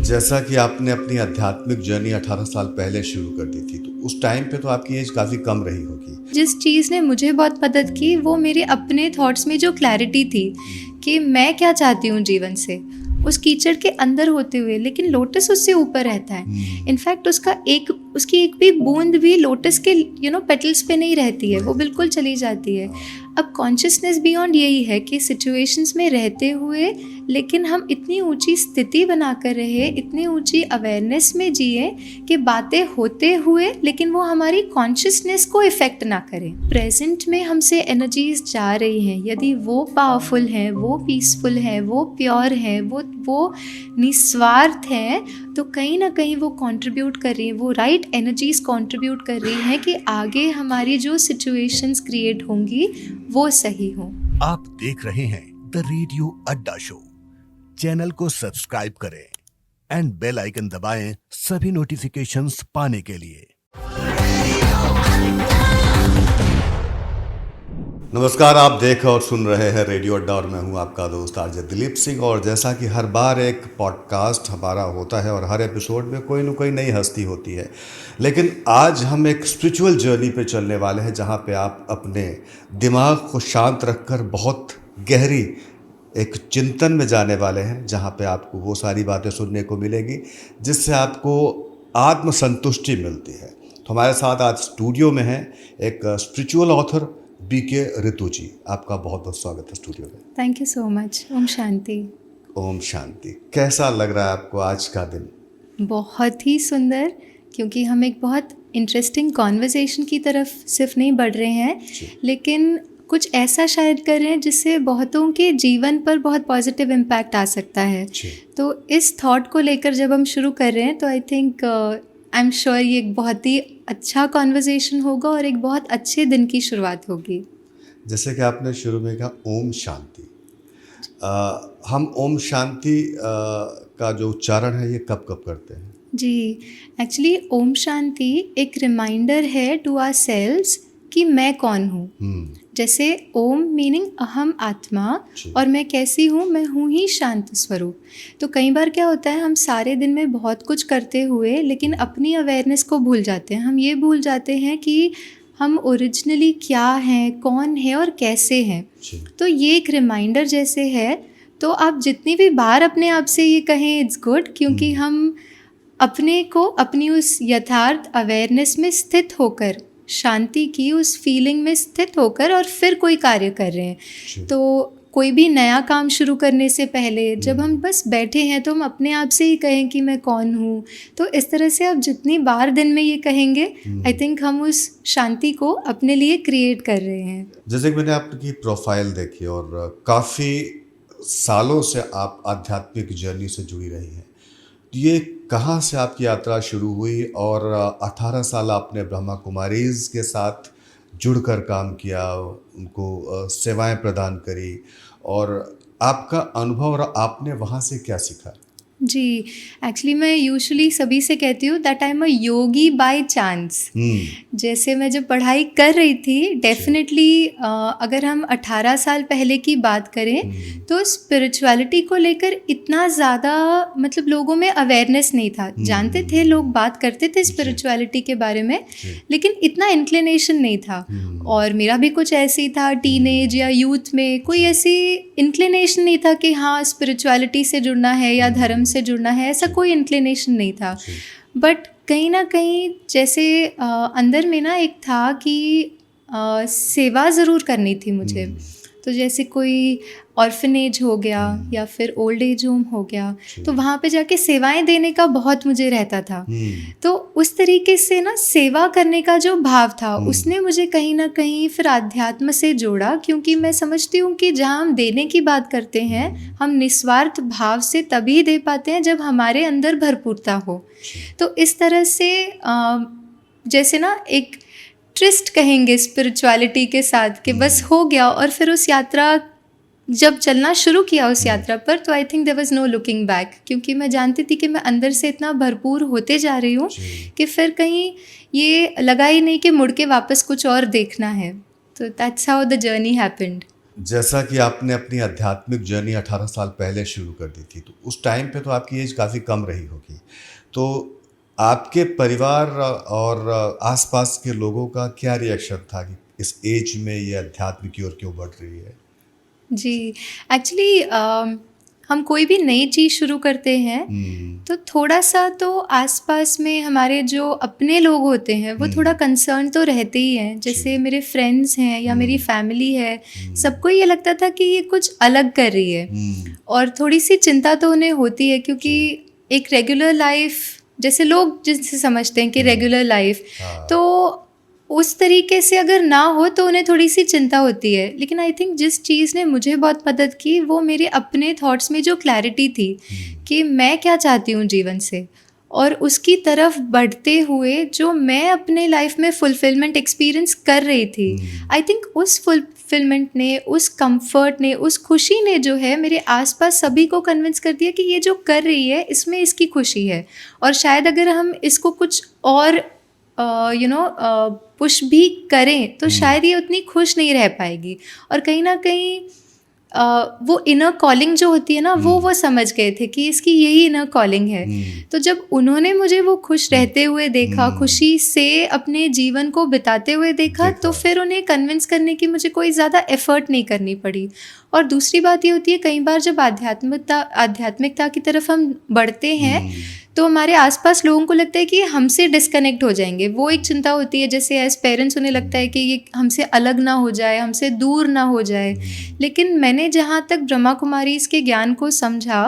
जैसा कि आपने अपनी आध्यात्मिक जर्नी 18 साल पहले शुरू कर दी थी, तो उस टाइम पे तो आपकी एज काफ़ी कम रही होगी। जिस चीज़ ने मुझे बहुत मदद की वो मेरे अपने थॉट्स में जो क्लैरिटी थी कि मैं क्या चाहती हूँ जीवन से, उस कीचड़ के अंदर होते हुए, लेकिन लोटस उससे ऊपर रहता है। इनफैक्ट उसकी एक भी बूंद भी लोटस के पेटल्स पे नहीं रहती है, वो बिल्कुल चली जाती है। अब कॉन्शियसनेस बियॉन्ड यही है कि सिचुएशंस में रहते हुए लेकिन हम इतनी ऊंची स्थिति बनाकर रहे, इतनी ऊंची अवेयरनेस में जिए कि बातें होते हुए लेकिन वो हमारी कॉन्शियसनेस को इफ़ेक्ट ना करें। प्रेजेंट में हमसे एनर्जीज जा रही हैं, यदि वो पावरफुल हैं, वो पीसफुल हैं, वो प्योर हैं, वो निस्वार्थ हैं, तो कहीं ना कहीं वो कंट्रीब्यूट कर रही हैं, वो राइट एनर्जीज कंट्रीब्यूट कर रही हैं कि आगे हमारी जो सिचुएशंस क्रिएट होंगी वो सही हों। आप देख रहे हैं द रेडियो अड्डा शो। चैनल को सब्सक्राइब करें एंड बेल आइकन दबाएं सभी नोटिफिकेशंस पाने के लिए। नमस्कार, आप देख और सुन रहे हैं रेडियो अड्डा और मैं हूं आपका दोस्त आरजे दिलीप सिंह। और जैसा कि हर बार एक पॉडकास्ट हमारा होता है और हर एपिसोड में कोई न कोई नई हस्ती होती है, लेकिन आज हम एक स्पिरिचुअल जर्नी पे चलने वाले हैं जहां पे आप अपने दिमाग को शांत रखकर बहुत गहरी एक चिंतन में जाने वाले हैं, जहां पे आपको वो सारी बातें सुनने को मिलेगी जिससे आपको आत्मसंतुष्टि मिलती है। तो हमारे साथ आज स्टूडियो में है एक spiritual author BK Ritu ji. आपका बहुत बहुत स्वागत है स्टूडियो में। Thank you so much. ओम शांति। ओम शांति। कैसा लग रहा है आपको आज का दिन? बहुत ही सुंदर, क्योंकि हम एक बहुत इंटरेस्टिंग कॉन्वर्सेशन की तरफ सिर्फ नहीं बढ़ रहे हैं, लेकिन कुछ ऐसा शायद कर रहे हैं जिससे बहुतों के जीवन पर बहुत पॉजिटिव इम्पैक्ट आ सकता है। तो इस थॉट को लेकर जब हम शुरू कर रहे हैं तो I think I am sure ये एक बहुत ही अच्छा कॉन्वर्सेशन होगा और एक बहुत अच्छे दिन की शुरुआत होगी। जैसे कि आपने शुरू में कहा ओम शांति, हम ओम शांति का जो उच्चारण है ये कब कब करते हैं? जी, एक्चुअली ओम शांति एक रिमाइंडर है टू आवर सेल्व्स कि मैं कौन हूँ। जैसे ओम मीनिंग अहम आत्मा, और मैं कैसी हूँ, मैं हूँ ही शांत स्वरूप। तो कई बार क्या होता है, हम सारे दिन में बहुत कुछ करते हुए लेकिन अपनी अवेयरनेस को भूल जाते हैं। हम ये भूल जाते हैं कि हम ओरिजिनली क्या हैं, कौन है और कैसे हैं। तो ये एक रिमाइंडर जैसे है। तो आप जितनी भी बार अपने आप से ये कहें इट्स गुड, क्योंकि हम अपने को अपनी उस यथार्थ अवेयरनेस में स्थित होकर, शांति की उस फीलिंग में स्थित होकर और फिर कोई कार्य कर रहे हैं। तो कोई भी नया काम शुरू करने से पहले जब हम बस बैठे हैं तो हम अपने आप से ही कहें कि मैं कौन हूँ। तो इस तरह से आप जितनी बार दिन में ये कहेंगे, आई थिंक हम उस शांति को अपने लिए क्रिएट कर रहे हैं। जैसे कि मैंने आपकी प्रोफाइल देखी और काफ़ी सालों से आप आध्यात्मिक जर्नी से जुड़ी रही हैं। ये कहाँ से आपकी यात्रा शुरू हुई और 18 साल आपने ब्रह्मा कुमारीज़ के साथ जुड़कर काम किया, उनको सेवाएं प्रदान करी, और आपका अनुभव और आपने वहाँ से क्या सीखा? जी, एक्चुअली मैं यूजुअली सभी से कहती हूँ that I am a Yogi by chance. जैसे मैं जब पढ़ाई कर रही थी, डेफिनेटली अगर हम 18 साल पहले की बात करें तो स्पिरिचुअलिटी को लेकर इतना ज़्यादा मतलब लोगों में अवेयरनेस नहीं था। जानते थे, लोग बात करते थे स्पिरिचुअलिटी के बारे में, लेकिन इतना इंक्लिनेशन नहीं था। और मेरा भी कुछ ऐसे ही था, टीनेज या यूथ में कोई ऐसी इंक्लिनेशन नहीं था कि हाँ स्पिरिचुअलिटी से जुड़ना है या धर्म से जुड़ना है, ऐसा कोई इंक्लिनेशन नहीं था। बट कहीं ना कहीं जैसे अंदर में ना एक था कि सेवा ज़रूर करनी थी मुझे। तो जैसे कोई ऑर्फनेज हो गया या फिर ओल्ड एज होम हो गया, तो वहाँ पे जाके सेवाएं देने का बहुत मुझे रहता था। तो उस तरीके से ना सेवा करने का जो भाव था उसने मुझे कहीं ना कहीं फिर आध्यात्म से जोड़ा, क्योंकि मैं समझती हूँ कि जहाँ हम देने की बात करते हैं हम निस्वार्थ भाव से तभी दे पाते हैं जब हमारे अंदर भरपूरता हो। तो इस तरह से जैसे ना एक ट्रिस्ट कहेंगे स्पिरिचुअलिटी के साथ कि बस हो गया, और फिर उस यात्रा जब चलना शुरू किया उस यात्रा पर, तो I think there was no looking back, क्योंकि मैं जानती थी कि मैं अंदर से इतना भरपूर होते जा रही हूँ कि फिर कहीं ये लगा ही नहीं कि मुड़ के वापस कुछ और देखना है। तो that's how the journey happened. जैसा कि आपने अपनी आध्यात्मिक जर्नी 18 साल पहले शुरू कर दी थी, तो उस टाइम पे तो आपकी एज काफ़ी कम रही होगी। तो आपके परिवार और आसपास के लोगों का क्या रिएक्शन था कि इस एज में ये अध्यात्म की ओर क्यों बढ़ रही है? जी, एक्चुअली हम कोई भी नई चीज़ शुरू करते हैं तो थोड़ा-सा तो आस-पास में हमारे जो अपने लोग होते हैं वो थोड़ा कंसर्न तो रहते ही हैं। जैसे मेरे फ्रेंड्स हैं या मेरी फैमिली है, सबको ये लगता था कि ये कुछ अलग कर रही है और थोड़ी-सी चिंता तो उन्हें होती है क्योंकि एक रेगुलर लाइफ़ जैसे लोग जिसे समझते हैं कि रेगुलर लाइफ़ हाँ। तो उस तरीके से अगर ना हो तो उन्हें थोड़ी-सी चिंता होती है। लेकिन आई थिंक जिस चीज़ ने मुझे बहुत मदद की वो मेरे अपने थॉट्स में जो क्लैरिटी थी कि मैं क्या चाहती हूँ जीवन से और उसकी तरफ बढ़ते हुए जो मैं अपने लाइफ में फुलफिलमेंट एक्सपीरियंस कर रही थी, आई थिंक उस फुलफिलमेंट ने, उस कंफर्ट ने, उस खुशी ने जो है मेरे आसपास सभी को कन्विंस कर दिया कि ये जो कर रही है इसमें इसकी खुशी है और शायद अगर हम इसको कुछ और पुश भी करें तो शायद ये उतनी खुश नहीं रह पाएगी और कहीं ना कहीं वो इनर कॉलिंग जो होती है ना वो समझ गए थे कि इसकी यही इनर कॉलिंग है। तो जब उन्होंने मुझे वो खुश रहते हुए देखा, खुशी से अपने जीवन को बिताते हुए देखा तो फिर उन्हें कन्विंस करने की मुझे कोई ज़्यादा एफर्ट नहीं करनी पड़ी। और दूसरी बात ये होती है कई बार जब आध्यात्मिकता की तरफ हम बढ़ते हैं तो हमारे आसपास लोगों को लगता है कि हमसे डिस्कनेक्ट हो जाएंगे। वो एक चिंता होती है, जैसे एज पेरेंट्स उन्हें लगता है कि ये हमसे अलग ना हो जाए, हमसे दूर ना हो जाए। लेकिन मैंने जहाँ तक ब्रह्मा कुमारी इसके ज्ञान को समझा,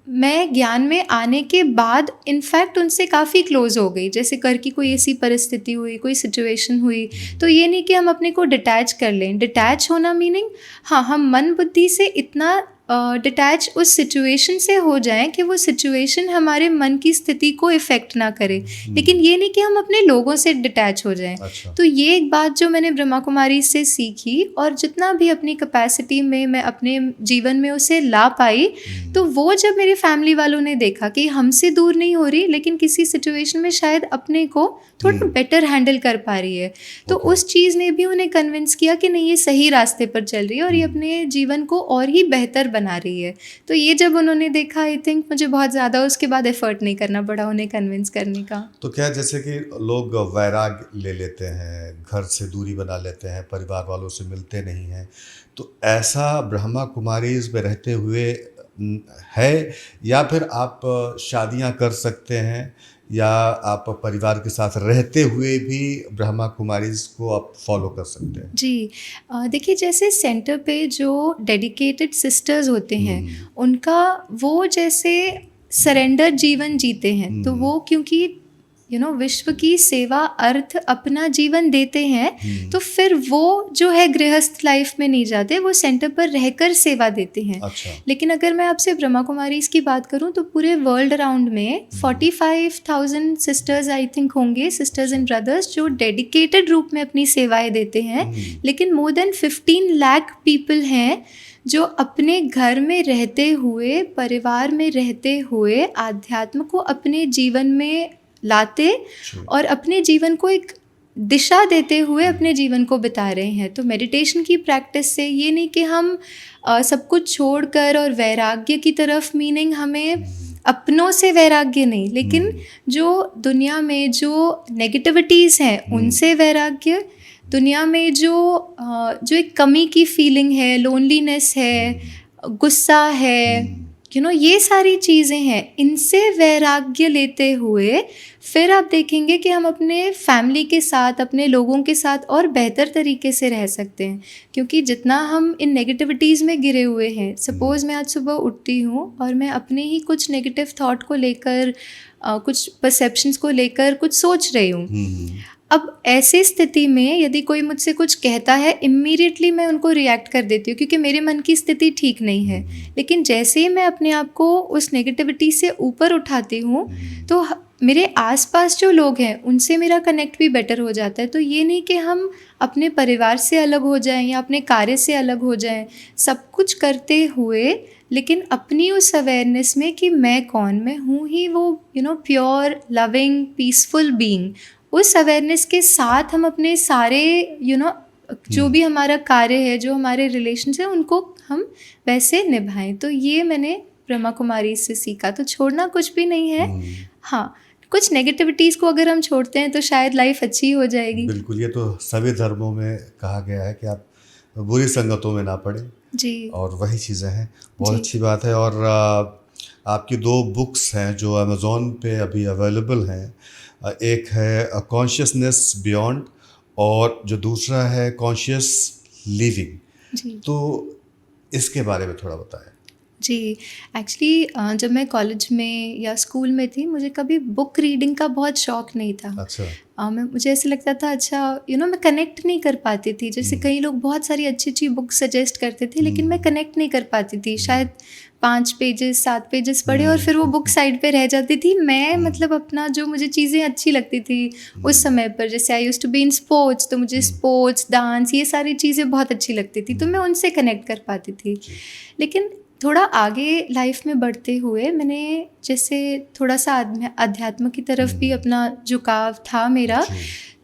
मैं ज्ञान में आने के बाद इनफैक्ट उनसे काफ़ी क्लोज हो गई। जैसे घर की कोई ऐसी परिस्थिति हुई, कोई सिचुएशन हुई तो ये नहीं कि हम अपने को डिटैच कर लें। डिटैच होना मीनिंग हाँ, हम मन बुद्धि से इतना डिटैच उस सिचुएशन से हो जाएं कि वो सिचुएशन हमारे मन की स्थिति को इफ़ेक्ट ना करे, लेकिन ये नहीं कि हम अपने लोगों से डिटैच हो जाएं। अच्छा। तो ये एक बात जो मैंने ब्रह्मा कुमारी से सीखी और जितना भी अपनी कैपेसिटी में मैं अपने जीवन में उसे ला पाई, तो वो जब मेरे फैमिली वालों ने देखा कि हमसे दूर नहीं हो रही लेकिन किसी सिचुएशन में शायद अपने को थोड़ा बेटर हैंडल कर पा रही है, तो उस चीज़ ने भी उन्हें कन्विंस किया कि नहीं, ये सही रास्ते पर चल रही है और ये अपने जीवन को और ही बेहतर बना रही है। तो ये जब उन्होंने देखा, आई थिंक मुझे बहुत ज़्यादा उसके बाद एफर्ट नहीं करना पड़ा उन्हें कन्विंस करने का। तो क्या जैसे कि लोग वैराग ले लेते हैं, घर से दूरी बना लेते हैं, परिवार वालों से मिलते नहीं हैं, तो ऐसा ब्रह्मा कुमारीज़ में रहते हुए है या फिर आप शादियां कर सकते हैं या आप परिवार के साथ रहते हुए भी ब्रह्मा कुमारीज़ को आप फॉलो कर सकते हैं? जी, देखिए जैसे सेंटर पे जो डेडिकेटेड सिस्टर्स होते हैं उनका वो जैसे सरेंडर जीवन जीते हैं, तो वो क्योंकि विश्व की सेवा अर्थ अपना जीवन देते हैं, तो फिर वो जो है गृहस्थ लाइफ में नहीं जाते, वो सेंटर पर रहकर सेवा देते हैं। अच्छा। लेकिन अगर मैं आपसे ब्रह्मा कुमारीज़ की बात करूं तो पूरे वर्ल्ड अराउंड में 45,000 सिस्टर्स आई थिंक होंगे, सिस्टर्स एंड ब्रदर्स जो डेडिकेटेड रूप में अपनी सेवाएं देते हैं। लेकिन मोर देन 15 लाख पीपल हैं जो अपने घर में रहते हुए, परिवार में रहते हुए आध्यात्म को अपने जीवन में लाते और अपने जीवन को एक दिशा देते हुए अपने जीवन को बिता रहे हैं। तो मेडिटेशन की प्रैक्टिस से ये नहीं कि हम सब कुछ छोड़कर और वैराग्य की तरफ, मीनिंग हमें अपनों से वैराग्य नहीं, लेकिन जो दुनिया में जो नेगेटिविटीज़ हैं उनसे वैराग्य, दुनिया में जो एक कमी की फीलिंग है, लोनलीनेस है, गुस्सा है, ये सारी चीज़ें हैं, इनसे वैराग्य लेते हुए फिर आप देखेंगे कि हम अपने फैमिली के साथ, अपने लोगों के साथ और बेहतर तरीके से रह सकते हैं। क्योंकि जितना हम इन नेगेटिविटीज़ में गिरे हुए हैं, सपोज़ मैं आज सुबह उठती हूँ और मैं अपने ही कुछ नेगेटिव थॉट को लेकर, कुछ परसेप्शंस को लेकर कुछ सोच रही हूँ। अब ऐसी स्थिति में यदि कोई मुझसे कुछ कहता है, इमीडिएटली मैं उनको रिएक्ट कर देती हूँ क्योंकि मेरे मन की स्थिति ठीक नहीं है। लेकिन जैसे ही मैं अपने आप को उस नेगेटिविटी से ऊपर उठाती हूँ तो मेरे आसपास जो लोग हैं उनसे मेरा कनेक्ट भी बेटर हो जाता है। तो ये नहीं कि हम अपने परिवार से अलग हो जाएं या अपने कार्य से अलग हो जाएं, सब कुछ करते हुए लेकिन अपनी उस अवेयरनेस में कि मैं कौन, मैं हूँ ही वो प्योर लविंग पीसफुल बीइंग। उस अवेयरनेस के साथ हम अपने सारे जो भी हमारा कार्य है, जो हमारे रिलेशन है, उनको हम वैसे निभाएं। तो ये मैंने ब्रह्मा कुमारी से सीखा। तो छोड़ना कुछ भी नहीं है, हाँ, कुछ नेगेटिविटीज़ को अगर हम छोड़ते हैं तो शायद लाइफ अच्छी हो जाएगी। बिल्कुल, ये तो सभी धर्मों में कहा गया है कि आप बुरी संगतों में ना पड़े, जी और वही चीज़ें हैं। बहुत जी। अच्छी बात है। और आपकी 2 बुक्स हैं जो अमेज़ॉन पे अभी अवेलेबल हैं। एक है कॉन्शियसनेस बियॉन्ड, और जो दूसरा है कॉन्शियस लिविंग। जी तो इसके बारे में थोड़ा बताएं। जी। एक्चुअली जब मैं कॉलेज में या स्कूल में थी, मुझे कभी बुक रीडिंग का बहुत शौक नहीं था। अच्छा। मुझे ऐसे लगता था, अच्छा मैं कनेक्ट नहीं कर पाती थी। जैसे कई लोग बहुत सारी अच्छी अच्छी बुक सजेस्ट करते थे, लेकिन मैं कनेक्ट नहीं कर पाती थी। शायद 5 पेजेस 7 पेजेस पढ़े और फिर वो बुक साइड पे रह जाती थी। मैं मतलब अपना जो मुझे चीज़ें अच्छी लगती थी उस समय पर, जैसे I used to be in sports, तो मुझे स्पोर्ट्स, डांस, ये सारी चीज़ें बहुत अच्छी लगती थी, तो मैं उनसे कनेक्ट कर पाती थी। लेकिन थोड़ा आगे लाइफ में बढ़ते हुए मैंने जैसे थोड़ा सा अध्यात्म की तरफ भी अपना झुकाव था मेरा।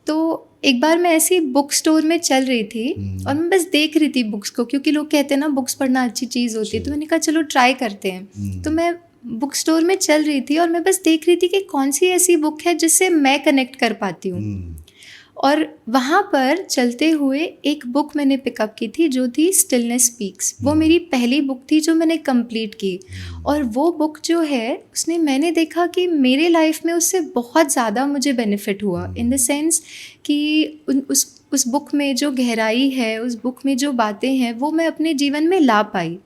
तो एक बार मैं ऐसी बुक स्टोर में चल रही थी और मैं बस देख रही थी बुक्स को, क्योंकि लोग कहते हैं ना बुक्स पढ़ना अच्छी चीज़ होती है, तो मैंने कहा चलो ट्राई करते हैं। तो मैं बुक स्टोर में चल रही थी और मैं बस देख रही थी कि कौन सी ऐसी बुक है जिससे मैं कनेक्ट कर पाती हूँ। और वहाँ पर चलते हुए एक बुक मैंने पिकअप की थी जो थी स्टिलनेस स्पीक्स। वो मेरी पहली बुक थी जो मैंने कंप्लीट की, और वो बुक जो है उसने, मैंने देखा कि मेरे लाइफ में उससे बहुत ज़्यादा मुझे बेनिफिट हुआ, इन द सेंस कि उस बुक में जो गहराई है, उस बुक में जो बातें हैं, वो मैं अपने जीवन में ला पाई।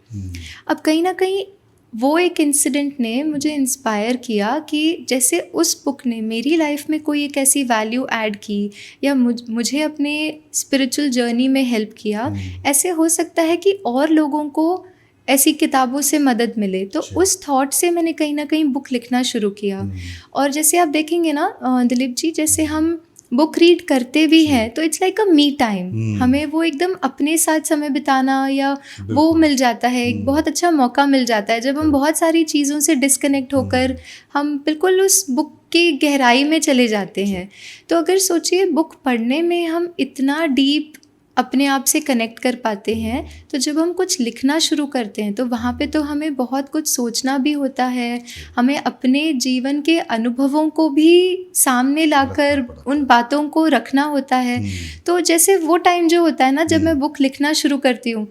अब कहीं ना कहीं वो एक इंसिडेंट ने मुझे इंस्पायर किया कि जैसे उस बुक ने मेरी लाइफ में कोई एक ऐसी वैल्यू ऐड की या मुझे अपने स्पिरिचुअल जर्नी में हेल्प किया, ऐसे हो सकता है कि और लोगों को ऐसी किताबों से मदद मिले। तो उस थॉट से मैंने कहीं ना कहीं बुक लिखना शुरू किया। और जैसे आप देखेंगे ना दिलीप जी, जैसे हम बुक रीड करते भी हैं तो it's like a me time. हमें वो एकदम अपने साथ समय बिताना या वो मिल जाता है, एक बहुत अच्छा मौका मिल जाता है जब हम बहुत सारी चीज़ों से डिस्कनेक्ट होकर हम बिल्कुल उस बुक की गहराई में चले जाते हैं। तो अगर सोचिए, बुक पढ़ने में हम इतना डीप अपने आप से कनेक्ट कर पाते हैं, तो जब हम कुछ लिखना शुरू करते हैं तो वहाँ पे तो हमें बहुत कुछ सोचना भी होता है, हमें अपने जीवन के अनुभवों को भी सामने लाकर उन बातों को रखना होता है। तो जैसे वो टाइम जो होता है ना, जब मैं बुक लिखना शुरू करती हूँ,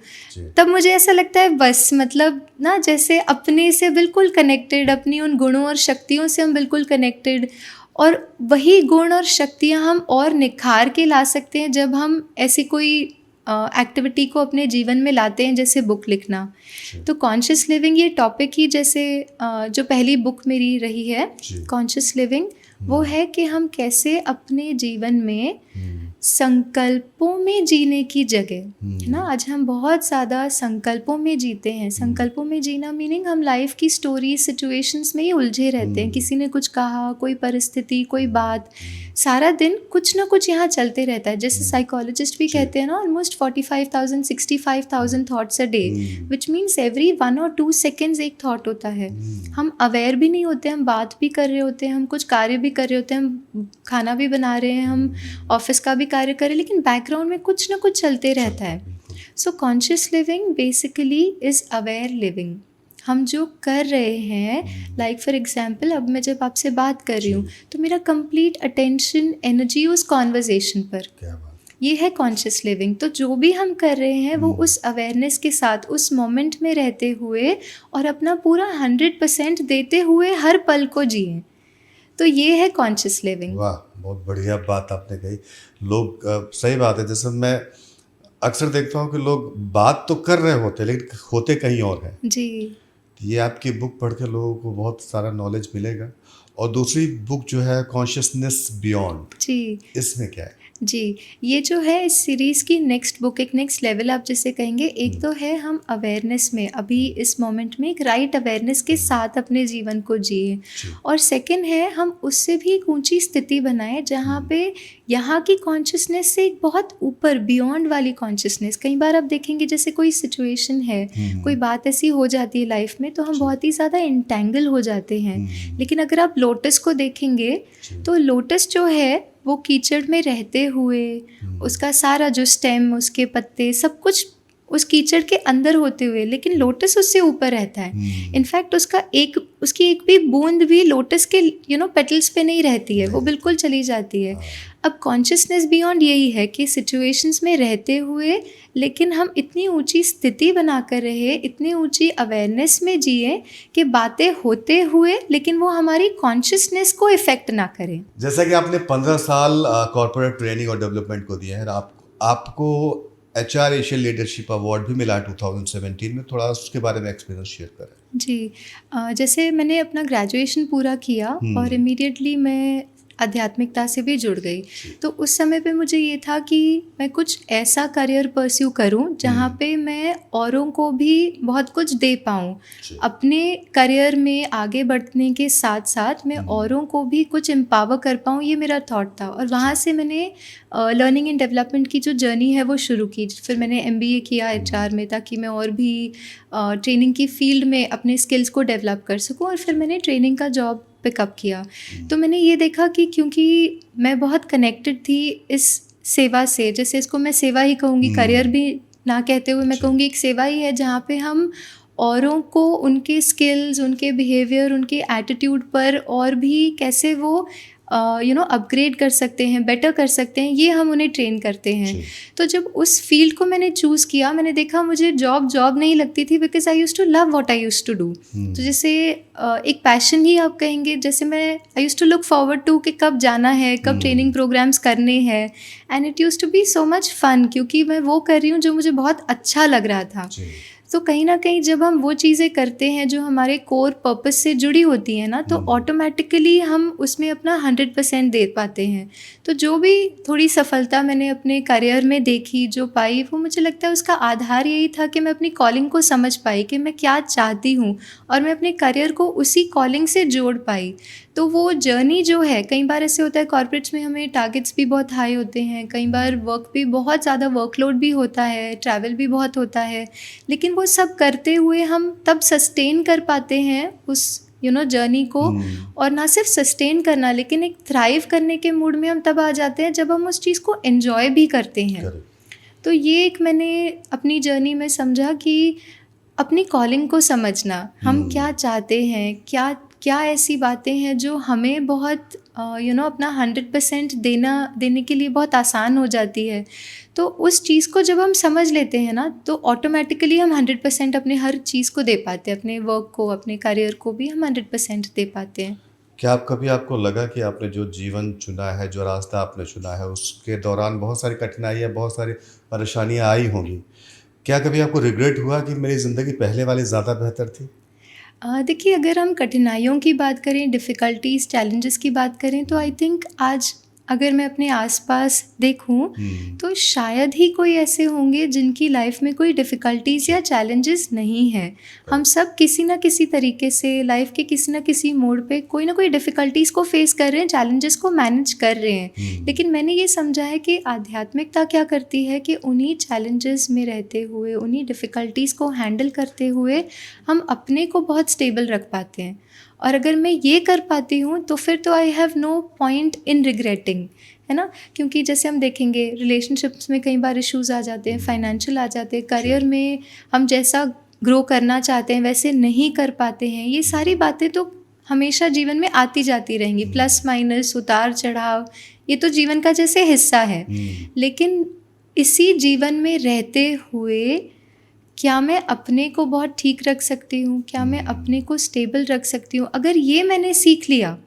तब मुझे ऐसा लगता है बस मतलब ना, जैसे अपने से बिल्कुल कनेक्टेड, अपनी उन गुणों और शक्तियों से हम बिल्कुल कनेक्टेड, और वही गुण और शक्तियाँ हम और निखार के ला सकते हैं जब हम ऐसी कोई एक्टिविटी को अपने जीवन में लाते हैं, जैसे बुक लिखना। तो कॉन्शियस लिविंग ये टॉपिक ही, जैसे जो पहली बुक मेरी रही है कॉन्शियस लिविंग, वो है कि हम कैसे अपने जीवन में संकल्पों में जीने की जगह, है ना, आज हम बहुत ज़्यादा संकल्पों में जीते हैं। संकल्पों में जीना मीनिंग हम लाइफ की स्टोरी सिचुएशंस में ही उलझे रहते हैं। किसी ने कुछ कहा, कोई परिस्थिति, कोई बात, सारा दिन कुछ ना कुछ यहाँ चलते रहता है। जैसे साइकोलॉजिस्ट भी कहते हैं ना, almost 45,000 65,000 thoughts a day, which means every 1 or 2 seconds एक थॉट होता है। हम अवेयर भी नहीं होते, हम बात भी कर रहे होते हैं, हम कुछ कार्य भी कर रहे होते हैं, हम खाना भी बना रहे हैं, हम ऑफिस का भी कार्य करें, लेकिन बैकग्राउंड में कुछ ना कुछ चलते रहता है। So conscious living basically is aware living. हम जो कर रहे हैं, लाइक फॉर एग्जाम्पल, अब मैं जब आपसे बात कर रही हूँ तो मेरा कंप्लीट अटेंशन, एनर्जी उस कॉन्वर्जेशन पर, ये है कॉन्शियस लिविंग। तो जो भी हम कर रहे हैं वो उस अवेयरनेस के साथ, उस मोमेंट में रहते हुए और अपना पूरा 100% देते हुए हर पल को जिए। तो ये है कॉन्शियस लिविंग। वाह, बहुत बढ़िया बात आपने कही। लोग सही बात है, जैसे मैं अक्सर देखता हूँ कि लोग बात तो कर रहे होते लेकिन होते कहीं और हैं। जी, ये आपकी बुक पढ़ के लोगों को बहुत सारा नॉलेज मिलेगा। और दूसरी बुक जो है कॉन्शियसनेस बियॉन्ड, जी इसमें क्या है? जी, ये जो है इस सीरीज़ की नेक्स्ट बुक, एक नेक्स्ट लेवल आप जिसे कहेंगे। एक तो है हम अवेयरनेस में अभी इस मोमेंट में एक राइट अवेयरनेस के साथ अपने जीवन को जिए, और सेकंड है हम उससे भी एक ऊंची स्थिति बनाए जहाँ पे यहाँ की कॉन्शियसनेस से एक बहुत ऊपर बियॉन्ड वाली कॉन्शियसनेस। कई बार आप देखेंगे जैसे कोई सिचुएशन है, कोई बात ऐसी हो जाती है लाइफ में तो हम बहुत ही ज़्यादा इंटेंगल हो जाते हैं। लेकिन अगर आप लोटस को देखेंगे तो लोटस जो है वो कीचड़ में रहते हुए उसका सारा जो स्टेम, उसके पत्ते, सब कुछ उस कीचड़ के अंदर होते हुए, लेकिन लोटस उससे ऊपर रहता है। इनफैक्ट उसकी एक भी बूंद भी लोटस के पेटल्स पे नहीं रहती है, वो बिल्कुल चली जाती है। अब कॉन्शियसनेस बियॉन्ड यही है कि सिचुएशंस में रहते हुए लेकिन हम इतनी ऊंची स्थिति बना कर रहे, इतनी ऊंची अवेयरनेस में जिए कि बातें होते हुए लेकिन वो हमारी कॉन्शियसनेस को इफेक्ट ना करें। जैसा कि आपने 15 साल कॉर्पोरेट ट्रेनिंग और डेवलपमेंट को दिया है, आपको HR एशियन लीडरशिप अवार्ड भी मिला 2017 में, थोड़ा उसके बारे में एक्सपीरियंस शेयर करें। जी, जैसे मैंने अपना ग्रेजुएशन पूरा किया और इमीडिएटली मैं आध्यात्मिकता से भी जुड़ गई। तो उस समय पे मुझे ये था कि मैं कुछ ऐसा करियर परस्यू करूं जहां पे मैं औरों को भी बहुत कुछ दे पाऊं। अपने करियर में आगे बढ़ने के साथ साथ मैं औरों को भी कुछ एम्पावर कर पाऊं, ये मेरा थॉट था। और वहाँ से मैंने लर्निंग एंड डेवलपमेंट की जो जर्नी है वो शुरू की। फिर मैंने MBA किया HR में, ताकि मैं और भी ट्रेनिंग की फील्ड में अपने स्किल्स को डेवलप कर सकूं। और फिर मैंने ट्रेनिंग का जॉब पिकअप किया। तो मैंने ये देखा कि क्योंकि मैं बहुत कनेक्टेड थी इस सेवा से, जैसे इसको मैं सेवा ही कहूँगी, करियर भी ना कहते हुए मैं कहूँगी एक सेवा ही है, जहाँ पे हम औरों को उनके स्किल्स, उनके बिहेवियर, उनके एटीट्यूड पर और भी कैसे वो अपग्रेड कर सकते हैं, बेटर कर सकते हैं, ये हम उन्हें ट्रेन करते हैं। तो जब उस फील्ड को मैंने चूज़ किया, मैंने देखा मुझे जॉब नहीं लगती थी, because I used to love what I used to do. तो जैसे एक पैशन ही आप कहेंगे, जैसे मैं I used to look forward to कि कब जाना है, कब ट्रेनिंग प्रोग्राम्स करने हैं, and it used to be so much fun, क्योंकि मैं वो कर रही हूँ जो मुझे बहुत अच्छा लग रहा था। तो कहीं ना कहीं जब हम वो चीज़ें करते हैं जो हमारे कोर पर्पस से जुड़ी होती हैं ना, तो ऑटोमेटिकली हम उसमें अपना 100% दे पाते हैं। तो जो भी थोड़ी सफलता मैंने अपने करियर में देखी, जो पाई, वो मुझे लगता है उसका आधार यही था कि मैं अपनी कॉलिंग को समझ पाई कि मैं क्या चाहती हूँ, और मैं अपने करियर को उसी कॉलिंग से जोड़ पाई। तो वो जर्नी जो है, कई बार ऐसे होता है कॉर्पोरेट्स में हमें टारगेट्स भी बहुत हाई होते हैं, कई बार वर्क भी बहुत ज़्यादा, वर्कलोड भी होता है, ट्रैवल भी बहुत होता है, लेकिन वो सब करते हुए हम तब सस्टेन कर पाते हैं उस जर्नी को। और ना सिर्फ सस्टेन करना, लेकिन एक थ्राइव करने के मूड में हम तब आ जाते हैं जब हम उस चीज़ को एंजॉय भी करते हैं। तो ये एक मैंने अपनी जर्नी में समझा कि अपनी कॉलिंग को समझना, हम क्या चाहते हैं, क्या ऐसी बातें हैं जो हमें बहुत अपना 100% देने के लिए बहुत आसान हो जाती है। तो उस चीज़ को जब हम समझ लेते हैं ना, तो ऑटोमेटिकली हम 100% अपने हर चीज़ को दे पाते हैं, अपने वर्क को, अपने करियर को भी हम 100% दे पाते हैं। क्या कभी आपको लगा कि आपने जो जीवन चुना है, जो रास्ता आपने चुना है, उसके दौरान बहुत सारी कठिनाइयाँ, बहुत सारी परेशानियाँ आई होंगी? क्या कभी आपको रिग्रेट हुआ कि मेरी ज़िंदगी पहले वाली ज़्यादा बेहतर थी? देखिए, अगर हम कठिनाइयों की बात करें, डिफ़िकल्टीज़, चैलेंजेस की बात करें, तो आई थिंक आज अगर मैं अपने आसपास देखूं तो शायद ही कोई ऐसे होंगे जिनकी लाइफ में कोई डिफ़िकल्टीज़ या चैलेंजेस नहीं है। हम सब किसी ना किसी तरीके से लाइफ के किसी ना किसी मोड़ पे कोई ना कोई डिफ़िकल्टीज़ को फेस कर रहे हैं, चैलेंजेस को मैनेज कर रहे हैं। लेकिन मैंने ये समझा है कि आध्यात्मिकता क्या करती है कि उन्हीं चैलेंजेस में रहते हुए, उन्हीं डिफ़िकल्टीज़ को हैंडल करते हुए हम अपने को बहुत स्टेबल रख पाते हैं। और अगर मैं ये कर पाती हूँ तो फिर तो I have no point in regretting, है ना। क्योंकि जैसे हम देखेंगे रिलेशनशिप्स में कई बार इश्यूज आ जाते हैं, फाइनेंशियल आ जाते हैं, करियर में हम जैसा ग्रो करना चाहते हैं वैसे नहीं कर पाते हैं। ये सारी बातें तो हमेशा जीवन में आती जाती रहेंगी, प्लस माइनस, उतार चढ़ाव, ये तो जीवन का जैसे हिस्सा है। लेकिन इसी जीवन में रहते हुए क्या मैं अपने को बहुत ठीक रख सकती हूँ, क्या मैं अपने को स्टेबल रख सकती हूँ, अगर ये मैंने सीख लिया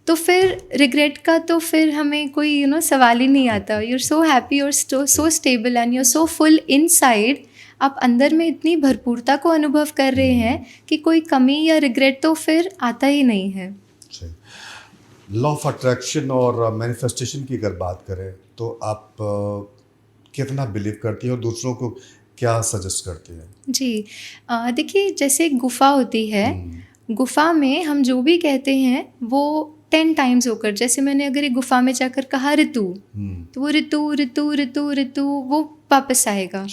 तो फिर रिग्रेट का तो फिर हमें कोई सवाल ही नहीं आता। यू आर सो हैप्पी और so stable and you are so full inside. आप अंदर में इतनी भरपूरता को अनुभव कर रहे हैं कि कोई कमी या रिग्रेट तो फिर आता ही नहीं है। लॉ ऑफ अट्रैक्शन और मैनिफेस्टेशन की अगर बात करें तो आप कितना बिलीव करती हैं और दूसरों को क्या सजेस्ट करती हैं? जी, देखिए, जैसे एक गुफा होती है, गुफा में हम जो भी कहते हैं वो 10 टाइम्स होकर, जैसे मैंने अगर एक गुफा में जाकर कहा ऋतु, तो वो ऋतु ऋतु ऋतु ऋतु वो वापस आएगा।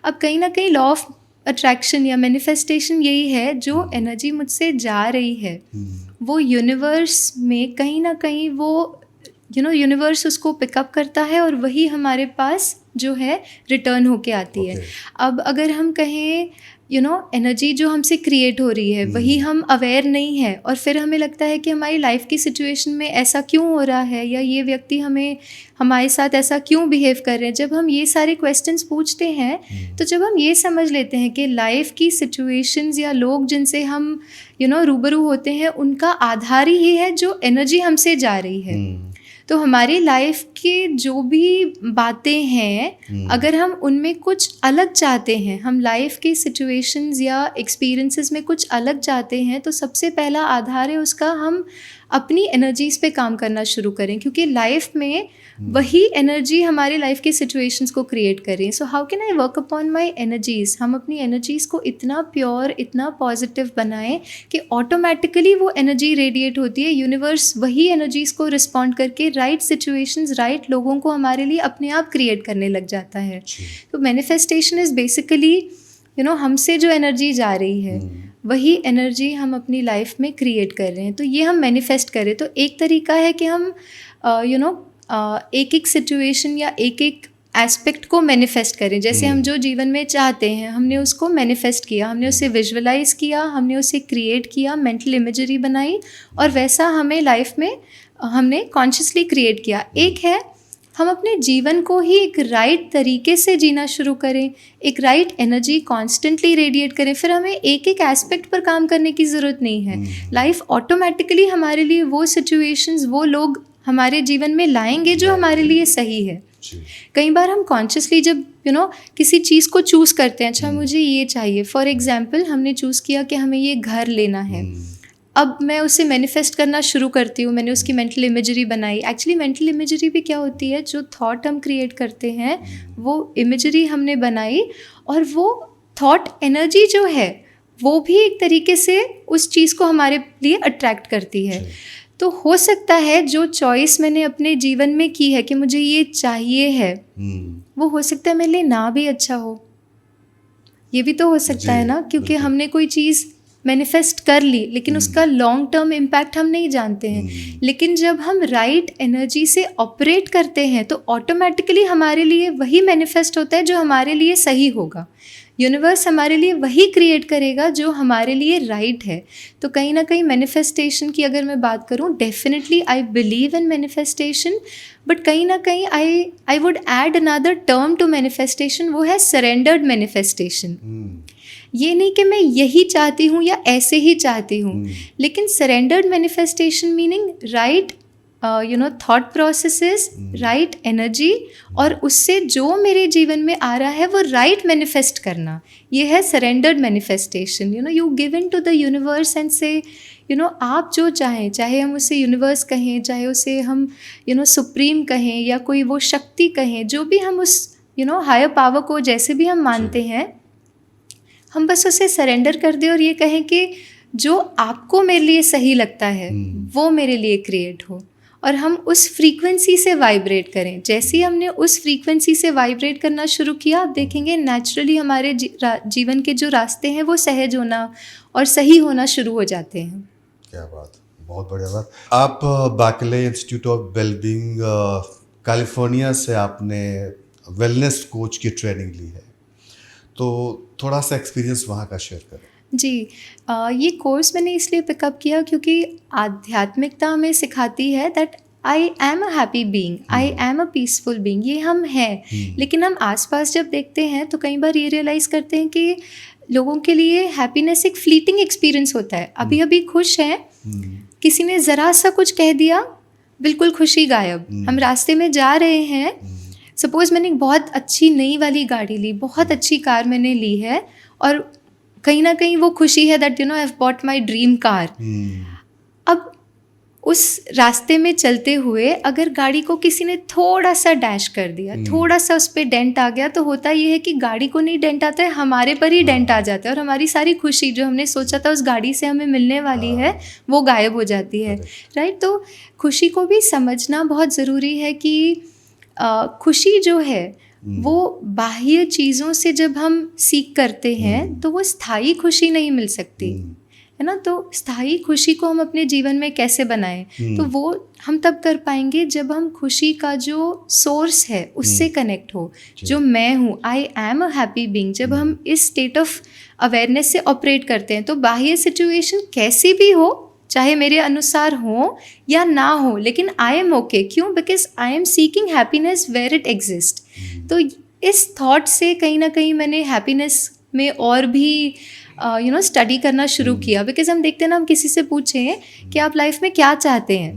अब कहीं ना कहीं लॉ ऑफ अट्रैक्शन या मैनिफेस्टेशन यही है, जो एनर्जी मुझसे जा रही है वो यूनिवर्स में कहीं ना कहीं वो यूनिवर्स उसको पिकअप करता है और वही हमारे पास जो है रिटर्न होके आती है। अब अगर हम कहें एनर्जी जो हमसे क्रिएट हो रही है वही हम अवेयर नहीं है और फिर हमें लगता है कि हमारी लाइफ की सिचुएशन में ऐसा क्यों हो रहा है या ये व्यक्ति हमारे साथ ऐसा क्यों बिहेव कर रहे हैं। जब हम ये सारे क्वेश्चंस पूछते हैं तो जब हम ये समझ लेते हैं कि लाइफ की सिचुएशंस या लोग जिनसे हम रूबरू होते हैं उनका आधार ही है जो एनर्जी हमसे जा रही है, तो हमारी लाइफ के जो भी बातें हैं अगर हम उनमें कुछ अलग चाहते हैं, हम लाइफ के सिचुएशंस या एक्सपीरियंसेस में कुछ अलग चाहते हैं, तो सबसे पहला आधार है उसका हम अपनी एनर्जीज़ पे काम करना शुरू करें, क्योंकि लाइफ में वही एनर्जी हमारे लाइफ के सिचुएशंस को क्रिएट करें। So how can I work upon my energies, हम अपनी एनर्जीज़ को इतना प्योर, इतना पॉजिटिव बनाएं कि ऑटोमेटिकली वो एनर्जी रेडिएट होती है, यूनिवर्स वही एनर्जीज़ को रिस्पॉन्ड करके राइट सिचुएशंस, राइट लोगों को हमारे लिए अपने आप क्रिएट करने लग जाता है। तो मैनिफेस्टेशन इज़ बेसिकली हमसे जो एनर्जी जा रही है वही एनर्जी हम अपनी लाइफ में क्रिएट कर रहे हैं, तो ये हम मैनिफेस्ट करें। तो एक तरीका है कि हम एक एक सिचुएशन या एक एक एस्पेक्ट को मैनिफेस्ट करें। जैसे हम जो जीवन में चाहते हैं हमने उसको मैनिफेस्ट किया, हमने उसे विजुअलाइज किया, हमने उसे क्रिएट किया, मेंटल इमेजरी बनाई और वैसा हमें लाइफ में हमने कॉन्शियसली क्रिएट किया। एक है हम अपने जीवन को ही एक राइट तरीके से जीना शुरू करें, एक राइट एनर्जी कॉन्स्टेंटली रेडिएट करें, फिर हमें एक एक एस्पेक्ट पर काम करने की ज़रूरत नहीं है। लाइफ ऑटोमेटिकली हमारे लिए वो सिचुएशंस, वो लोग हमारे जीवन में लाएंगे जो हमारे लिए सही है। कई बार हम कॉन्शियसली जब किसी चीज़ को चूज़ करते हैं, अच्छा मुझे ये चाहिए, फॉर एग्जांपल हमने चूज़ किया कि हमें ये घर लेना है, अब मैं उसे मैनिफेस्ट करना शुरू करती हूँ, मैंने उसकी मेंटल इमेजरी बनाई। एक्चुअली मेंटल इमेजरी भी क्या होती है, जो थॉट हम क्रिएट करते हैं वो इमेजरी हमने बनाई और वो थॉट एनर्जी जो है वो भी एक तरीके से उस चीज़ को हमारे लिए अट्रैक्ट करती है। तो हो सकता है जो चॉइस मैंने अपने जीवन में की है कि मुझे ये चाहिए है, वो हो सकता है मेरे लिए ना भी अच्छा हो, ये भी तो हो सकता है ना, क्योंकि हमने कोई चीज़ मैनिफेस्ट कर ली लेकिन उसका लॉन्ग टर्म इम्पैक्ट हम नहीं जानते हैं। लेकिन जब हम राइट एनर्जी से ऑपरेट करते हैं तो ऑटोमेटिकली हमारे लिए वही मैनिफेस्ट होता है जो हमारे लिए सही होगा। यूनिवर्स हमारे लिए वही क्रिएट करेगा जो हमारे लिए राइट है। तो कहीं ना कहीं मैनिफेस्टेशन की अगर मैं बात करूं, definitely I believe in manifestation, but कहीं ना कहीं I would add another term to manifestation, वो है सरेंडर्ड मैनिफेस्टेशन। ये नहीं कि मैं यही चाहती हूँ या ऐसे ही चाहती हूँ, लेकिन surrendered manifestation meaning right thought processes, right energy, और उससे जो मेरे जीवन में आ रहा है वो राइट मैनिफेस्ट करना, ये है surrendered manifestation. You give in to the universe and से आप जो चाहें, चाहे हम उसे यूनिवर्स कहें, चाहे उसे हम सुप्रीम कहें या कोई वो शक्ति कहें, जो भी हम उस हायर पावर को जैसे भी हम मानते हैं, हम बस उसे सरेंडर कर दें और ये कहें कि जो आपको मेरे लिए सही लगता है वो मेरे लिए क्रिएट हो, और हम उस फ्रीक्वेंसी से वाइब्रेट करें। जैसे ही हमने उस फ्रीक्वेंसी से वाइब्रेट करना शुरू किया, आप देखेंगे नेचुरली हमारे जीवन के जो रास्ते हैं वो सहज होना और सही होना शुरू हो जाते हैं। क्या बात, बहुत बढ़िया बात। आप बैकले इंस्टीट्यूट ऑफ वेलबींग कैलिफोर्निया से आपने वेलनेस कोच की ट्रेनिंग ली है, तो थोड़ा सा एक्सपीरियंस वहाँ का शेयर करें। जी, ये कोर्स मैंने इसलिए पिकअप किया क्योंकि आध्यात्मिकता हमें सिखाती है that I am a happy being, I am a peaceful being, ये हम हैं। लेकिन हम आसपास जब देखते हैं तो कई बार ये रियलाइज़ करते हैं कि लोगों के लिए हैप्पीनेस एक फ्लीटिंग एक्सपीरियंस होता है। अभी अभी खुश हैं, किसी ने ज़रा सा कुछ कह दिया, बिल्कुल खुशी गायब। हम रास्ते में जा रहे हैं, सपोज़ मैंने एक बहुत अच्छी नई वाली गाड़ी ली, बहुत अच्छी कार मैंने ली है, और कहीं ना कहीं वो खुशी है that I have bought my dream car. अब उस रास्ते में चलते हुए अगर गाड़ी को किसी ने थोड़ा सा डैश कर दिया, थोड़ा सा उस पर डेंट आ गया, तो होता ये है कि गाड़ी को नहीं डेंट आता है, हमारे पर ही डेंट आ जाता है, और हमारी सारी खुशी जो हमने सोचा था उस गाड़ी से हमें मिलने वाली है वो गायब हो जाती है, राइट। तो खुशी को भी समझना बहुत ज़रूरी है कि खुशी जो है वो बाह्य चीज़ों से जब हम सीख करते हैं तो वो स्थायी खुशी नहीं मिल सकती, है ना। तो स्थायी खुशी को हम अपने जीवन में कैसे बनाएं, तो वो हम तब कर पाएंगे जब हम खुशी का जो सोर्स है उससे कनेक्ट हो। जो मैं हूँ, I am a happy being, जब हम इस स्टेट ऑफ अवेयरनेस से ऑपरेट करते हैं तो बाह्य सिचुएशन कैसी भी हो, चाहे मेरे अनुसार हो या ना हो, लेकिन आई एम ओके। क्यों? Because I am seeking happiness where it exist. तो इस थॉट से कहीं ना कहीं मैंने हैप्पीनेस में और भी स्टडी करना शुरू किया। बिकॉज हम देखते हैं ना, हम किसी से पूछें कि आप लाइफ में क्या चाहते हैं,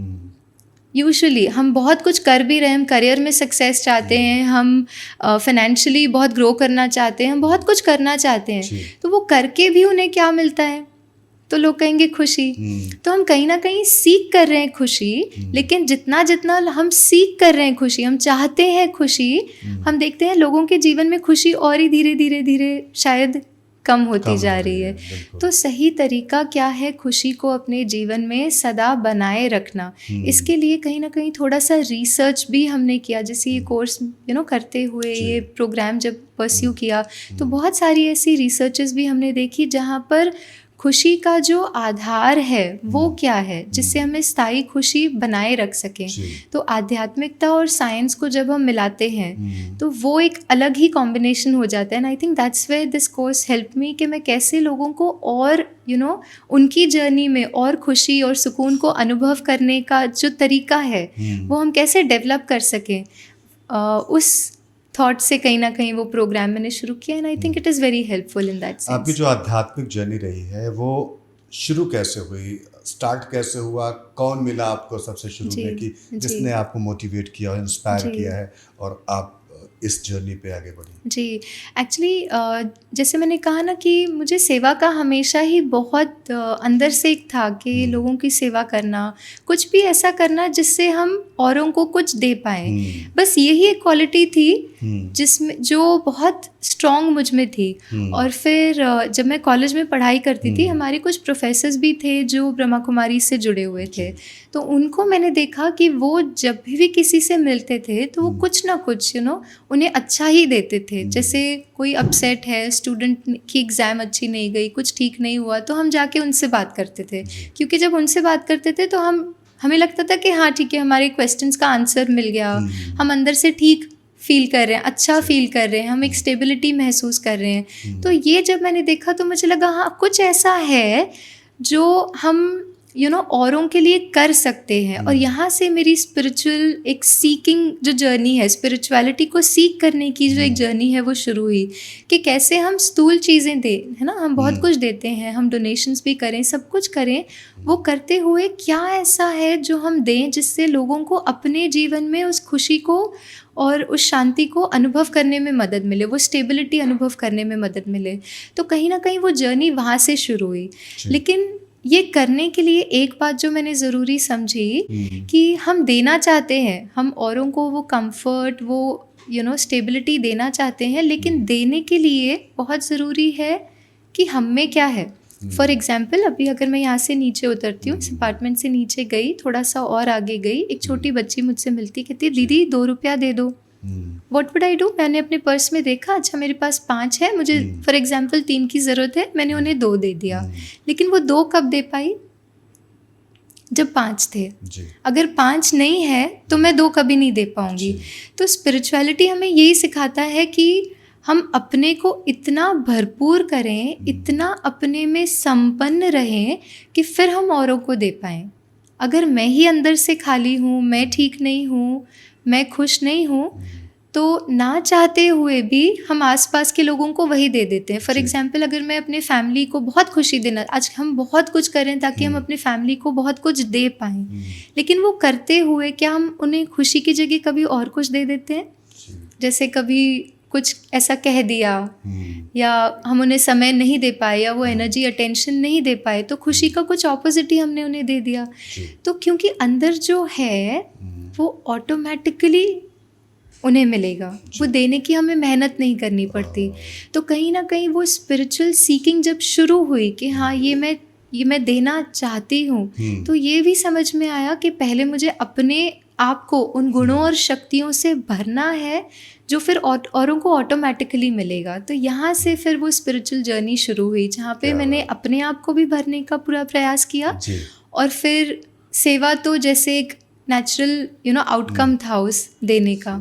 यूजुअली हम बहुत कुछ कर भी रहे हैं, हम करियर में सक्सेस चाहते हैं, हम फाइनेंशियली बहुत ग्रो करना चाहते हैं, हम बहुत कुछ करना चाहते हैं, तो वो करके भी उन्हें क्या मिलता है? तो लोग कहेंगे खुशी। तो हम कहीं ना कहीं सीख कर रहे हैं खुशी, लेकिन जितना जितना हम सीख कर रहे हैं खुशी, हम चाहते हैं खुशी, हम देखते हैं लोगों के जीवन में खुशी और ही धीरे धीरे धीरे शायद कम होती जा रही है। तो सही तरीका क्या है खुशी को अपने जीवन में सदा बनाए रखना? इसके लिए कहीं ना कहीं थोड़ा सा रिसर्च भी हमने किया। जैसे ये कोर्स करते हुए ये प्रोग्राम जब परस्यू किया, तो बहुत सारी ऐसी रिसर्चेस भी हमने देखी जहाँ पर खुशी का जो आधार है वो क्या है, जिससे हमें स्थायी खुशी बनाए रख सकें। तो आध्यात्मिकता और साइंस को जब हम मिलाते हैं तो वो एक अलग ही कॉम्बिनेशन हो जाता है। And I think that's where this course help me कि मैं कैसे लोगों को और उनकी जर्नी में और खुशी और सुकून को अनुभव करने का जो तरीका है वो हम कैसे डेवलप कर सकें। उस थॉट से कहीं ना कहीं वो प्रोग्राम मैंने शुरू किया। And I think it is very helpful in that sense. आपकी जो आध्यात्मिक जर्नी रही है वो शुरू कैसे हुई, स्टार्ट कैसे हुआ, कौन मिला आपको सबसे शुरू में कि जिसने आपको मोटिवेट किया और इंस्पायर किया है और आप इस जर्नी पे आगे बढ़ी? जी, एक्चुअली जैसे मैंने कहा ना कि मुझे सेवा का हमेशा ही बहुत अंदर से एक था कि लोगों की सेवा करना, कुछ भी ऐसा करना जिससे हम औरों को कुछ दे पाएँ। बस यही एक क्वालिटी थी जिसमें जो बहुत स्ट्रॉन्ग मुझ में थी। और फिर जब मैं कॉलेज में पढ़ाई करती थी, हमारे कुछ प्रोफेसर्स भी थे जो ब्रह्मा कुमारी से जुड़े हुए थे। तो उनको मैंने देखा कि वो जब भी किसी से मिलते थे तो वो कुछ ना कुछ उन्हें अच्छा ही देते थे। जैसे कोई अपसेट है, स्टूडेंट की एग्ज़ाम अच्छी नहीं गई, कुछ ठीक नहीं हुआ, तो हम जाके उनसे बात करते थे। क्योंकि जब उनसे बात करते थे तो हमें लगता था कि हाँ ठीक है, हमारे क्वेश्चंस का आंसर मिल गया, हम अंदर से ठीक फील कर रहे हैं, अच्छा फील कर रहे हैं, हम एक स्टेबिलिटी महसूस कर रहे हैं। तो ये जब मैंने देखा तो मुझे लगा हाँ कुछ ऐसा है जो हम औरों के लिए कर सकते हैं। और यहाँ से मेरी स्पिरिचुअल एक सीकिंग जो जर्नी है, स्पिरिचुअलिटी को सीख करने की जो एक जर्नी है वो शुरू हुई कि कैसे हम स्थूल चीज़ें दें, है ना, हम बहुत कुछ देते हैं, हम डोनेशंस भी करें, सब कुछ करें, वो करते हुए क्या ऐसा है जो हम दें जिससे लोगों को अपने जीवन में उस खुशी को और उस शांति को अनुभव करने में मदद मिले, वो स्टेबिलिटी अनुभव करने में मदद मिले। तो कहीं ना कहीं वो जर्नी वहाँ से शुरू हुई। लेकिन ये करने के लिए एक बात जो मैंने ज़रूरी समझी कि हम देना चाहते हैं, हम औरों को वो कंफर्ट, वो स्टेबिलिटी देना चाहते हैं, लेकिन देने के लिए बहुत ज़रूरी है कि हम में क्या है। फॉर एग्जाम्पल, अभी अगर मैं यहाँ से नीचे उतरती हूँ, इस अपार्टमेंट से नीचे गई, थोड़ा सा और आगे गई, एक छोटी बच्ची मुझसे मिलती, कहती है दीदी 2 रुपया दे दो। What would I do? मैंने अपने पर्स में देखा, अच्छा मेरे पास 5 है, मुझे फॉर एग्जाम्पल 3 की ज़रूरत है, मैंने उन्हें 2 दे दिया। लेकिन वो 2 कब दे पाई? जब 5 थे। अगर 5 नहीं है तो मैं 2 कभी नहीं दे पाऊंगी। तो स्पिरिचुअलिटी हमें यही सिखाता है कि हम अपने को इतना भरपूर करें, इतना अपने में संपन्न रहें कि फिर हम औरों को दे पाएँ। अगर मैं ही अंदर से खाली हूँ, मैं ठीक नहीं हूँ, मैं खुश नहीं हूँ, तो ना चाहते हुए भी हम आसपास के लोगों को वही दे देते हैं। फॉर एग्जांपल, अगर मैं अपने फैमिली को बहुत खुशी देना, आज हम बहुत कुछ करें ताकि हम अपने फैमिली को बहुत कुछ दे पाएँ, लेकिन वो करते हुए क्या हम उन्हें खुशी की जगह कभी और कुछ दे देते हैं? जैसे कभी कुछ ऐसा कह दिया या हम उन्हें समय नहीं दे पाए या वो एनर्जी, अटेंशन नहीं दे पाए, तो खुशी का कुछ ऑपोजिट ही हमने उन्हें दे दिया। तो क्योंकि अंदर जो है वो ऑटोमेटिकली उन्हें मिलेगा, वो देने की हमें मेहनत नहीं करनी पड़ती। तो कहीं ना कहीं वो स्पिरिचुअल सीकिंग जब शुरू हुई कि हाँ ये मैं देना चाहती हूँ, तो ये भी समझ में आया कि पहले मुझे अपने आपको उन गुणों और शक्तियों से भरना है जो फिर औरों को ऑटोमेटिकली मिलेगा। तो यहाँ से फिर वो स्पिरिचुअल जर्नी शुरू हुई, जहाँ पे क्या मैंने अपने आप को भी भरने का पूरा प्रयास किया जी। और फिर सेवा तो जैसे एक नेचुरल आउटकम था उस देने का।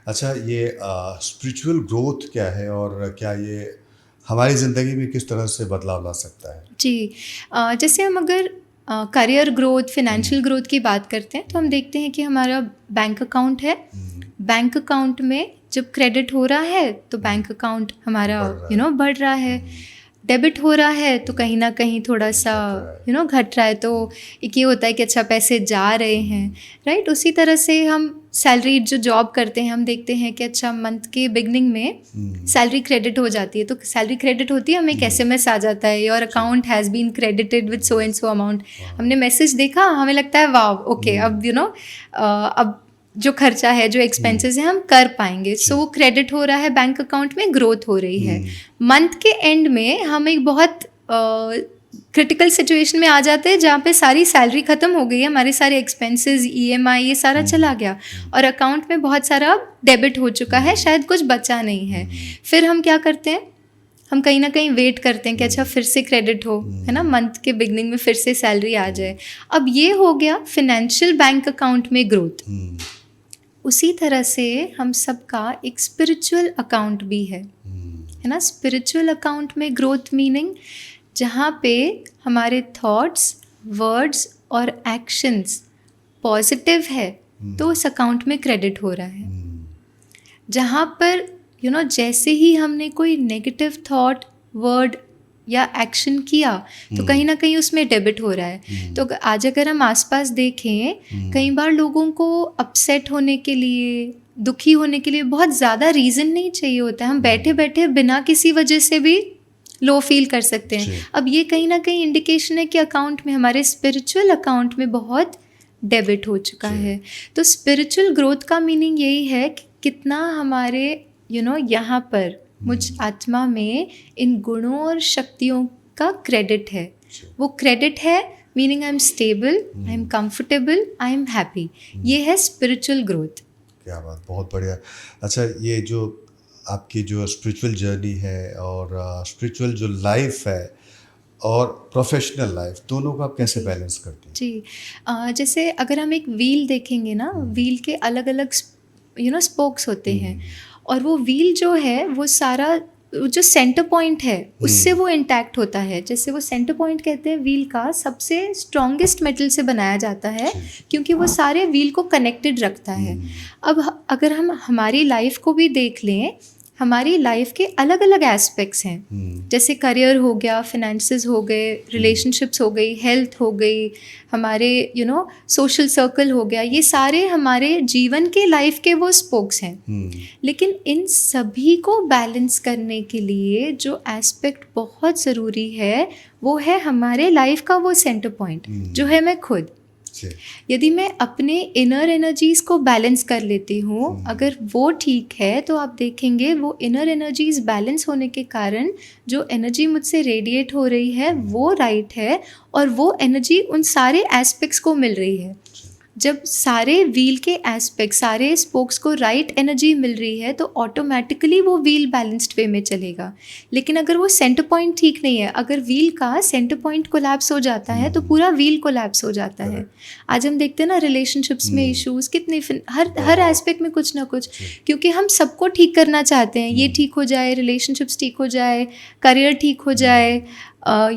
अच्छा, ये स्पिरिचुअल ग्रोथ क्या है और क्या ये हमारी ज़िंदगी में किस तरह से बदलाव ला सकता है? जी, जैसे हम अगर करियर ग्रोथ, फाइनेंशियल ग्रोथ की बात करते हैं तो हम देखते हैं कि हमारा बैंक अकाउंट है। बैंक अकाउंट में जब क्रेडिट हो रहा है तो बैंक अकाउंट हमारा बढ़ रहा है। डेबिट हो रहा है तो कहीं ना कहीं थोड़ा सा घट रहा है। तो एक ये होता है कि अच्छा पैसे जा रहे हैं, राइट। उसी तरह से हम सैलरी जो जॉब करते हैं हम देखते हैं कि अच्छा मंथ के बिगनिंग में सैलरी क्रेडिट हो जाती है। तो सैलरी क्रेडिट होती है, हमें एक SMS आ जाता है, your account has been credited with so and so amount. हमने मैसेज देखा, हमें लगता है वाह ओके, अब अब जो खर्चा है, जो एक्सपेंसेस हैं हम कर पाएंगे। सो वो क्रेडिट हो रहा है बैंक अकाउंट में, ग्रोथ हो रही है। मंथ के एंड में हम एक बहुत क्रिटिकल सिचुएशन में आ जाते हैं जहाँ पे सारी सैलरी ख़त्म हो गई है, हमारे सारे एक्सपेंसेस, EMI ये सारा चला गया और अकाउंट में बहुत सारा डेबिट हो चुका है, शायद कुछ बचा नहीं है। फिर हम क्या करते हैं, हम कहीं ना कहीं वेट करते हैं कि अच्छा फिर से क्रेडिट हो, है ना, मंथ के बिगनिंग में फिर से सैलरी आ जाए। अब ये हो गया फिनेंशियल बैंक अकाउंट में ग्रोथ। उसी तरह से हम सबका एक स्पिरिचुअल अकाउंट भी है ना। स्पिरिचुअल अकाउंट में ग्रोथ मीनिंग जहाँ पे हमारे थॉट्स, वर्ड्स और एक्शंस पॉजिटिव है तो उस अकाउंट में क्रेडिट हो रहा है। जहाँ पर जैसे ही हमने कोई नेगेटिव थॉट, वर्ड या एक्शन किया तो कहीं ना कहीं उसमें डेबिट हो रहा है। तो आज अगर हम आसपास देखें, कई बार लोगों को अपसेट होने के लिए, दुखी होने के लिए बहुत ज़्यादा रीज़न नहीं चाहिए होता है। हम बैठे बैठे बिना किसी वजह से भी लो फील कर सकते हैं। अब ये कहीं ना कहीं इंडिकेशन है कि अकाउंट में, हमारे स्पिरिचुअल अकाउंट में बहुत डेबिट हो चुका है। तो स्पिरिचुअल ग्रोथ का मीनिंग यही है कि कितना हमारे यहाँ पर मुझ आत्मा में इन गुणों और शक्तियों का क्रेडिट है। वो क्रेडिट है meaning I am stable, I am comfortable, I am happy. ये है स्पिरिचुअल ग्रोथ। क्या बात, बहुत बढ़िया। अच्छा, ये जो आपकी जो स्पिरिचुअल जर्नी है और स्पिरिचुअल जो लाइफ है और प्रोफेशनल लाइफ, दोनों को आप कैसे बैलेंस करती हैं? जी, जैसे अगर हम एक व्हील देखेंगे ना, व्हील के अलग अलग स्पोक्स होते हैं और वो व्हील जो है वो सारा जो सेंटर पॉइंट है उससे वो इंटैक्ट होता है। जैसे वो सेंटर पॉइंट कहते हैं व्हील का, सबसे स्ट्रॉन्गेस्ट मेटल से बनाया जाता है क्योंकि वो सारे व्हील को कनेक्टेड रखता है। अब अगर हम हमारी लाइफ को भी देख लें, हमारी लाइफ के अलग अलग एस्पेक्ट्स हैं। जैसे करियर हो गया, फिनेंसेस हो गए, रिलेशनशिप्स हो गई, हेल्थ हो गई, हमारे सोशल सर्कल हो गया, ये सारे हमारे जीवन के लाइफ के वो स्पोक्स हैं। लेकिन इन सभी को बैलेंस करने के लिए जो एस्पेक्ट बहुत ज़रूरी है वो है हमारे लाइफ का वो सेंटर पॉइंट जो है मैं खुद। यदि मैं अपने इनर एनर्जीज़ को बैलेंस कर लेती हूँ, अगर वो ठीक है तो आप देखेंगे वो इनर एनर्जीज़ बैलेंस होने के कारण जो एनर्जी मुझसे रेडिएट हो रही है वो राइट है और वो एनर्जी उन सारे एस्पेक्ट्स को मिल रही है। जब सारे व्हील के एस्पेक्ट, सारे स्पोक्स को राइट एनर्जी मिल रही है तो ऑटोमेटिकली वो व्हील बैलेंस्ड वे में चलेगा। लेकिन अगर वो सेंटर पॉइंट ठीक नहीं है, अगर व्हील का सेंटर पॉइंट कोलैप्स हो जाता है तो पूरा व्हील कोलैप्स हो जाता है। आज हम देखते हैं ना रिलेशनशिप्स में इश्यूज कितने, हर एस्पेक्ट में कुछ ना कुछ, क्योंकि हम सबको ठीक करना चाहते हैं। ये ठीक हो जाए, रिलेशनशिप्स ठीक हो जाए, करियर ठीक हो जाए,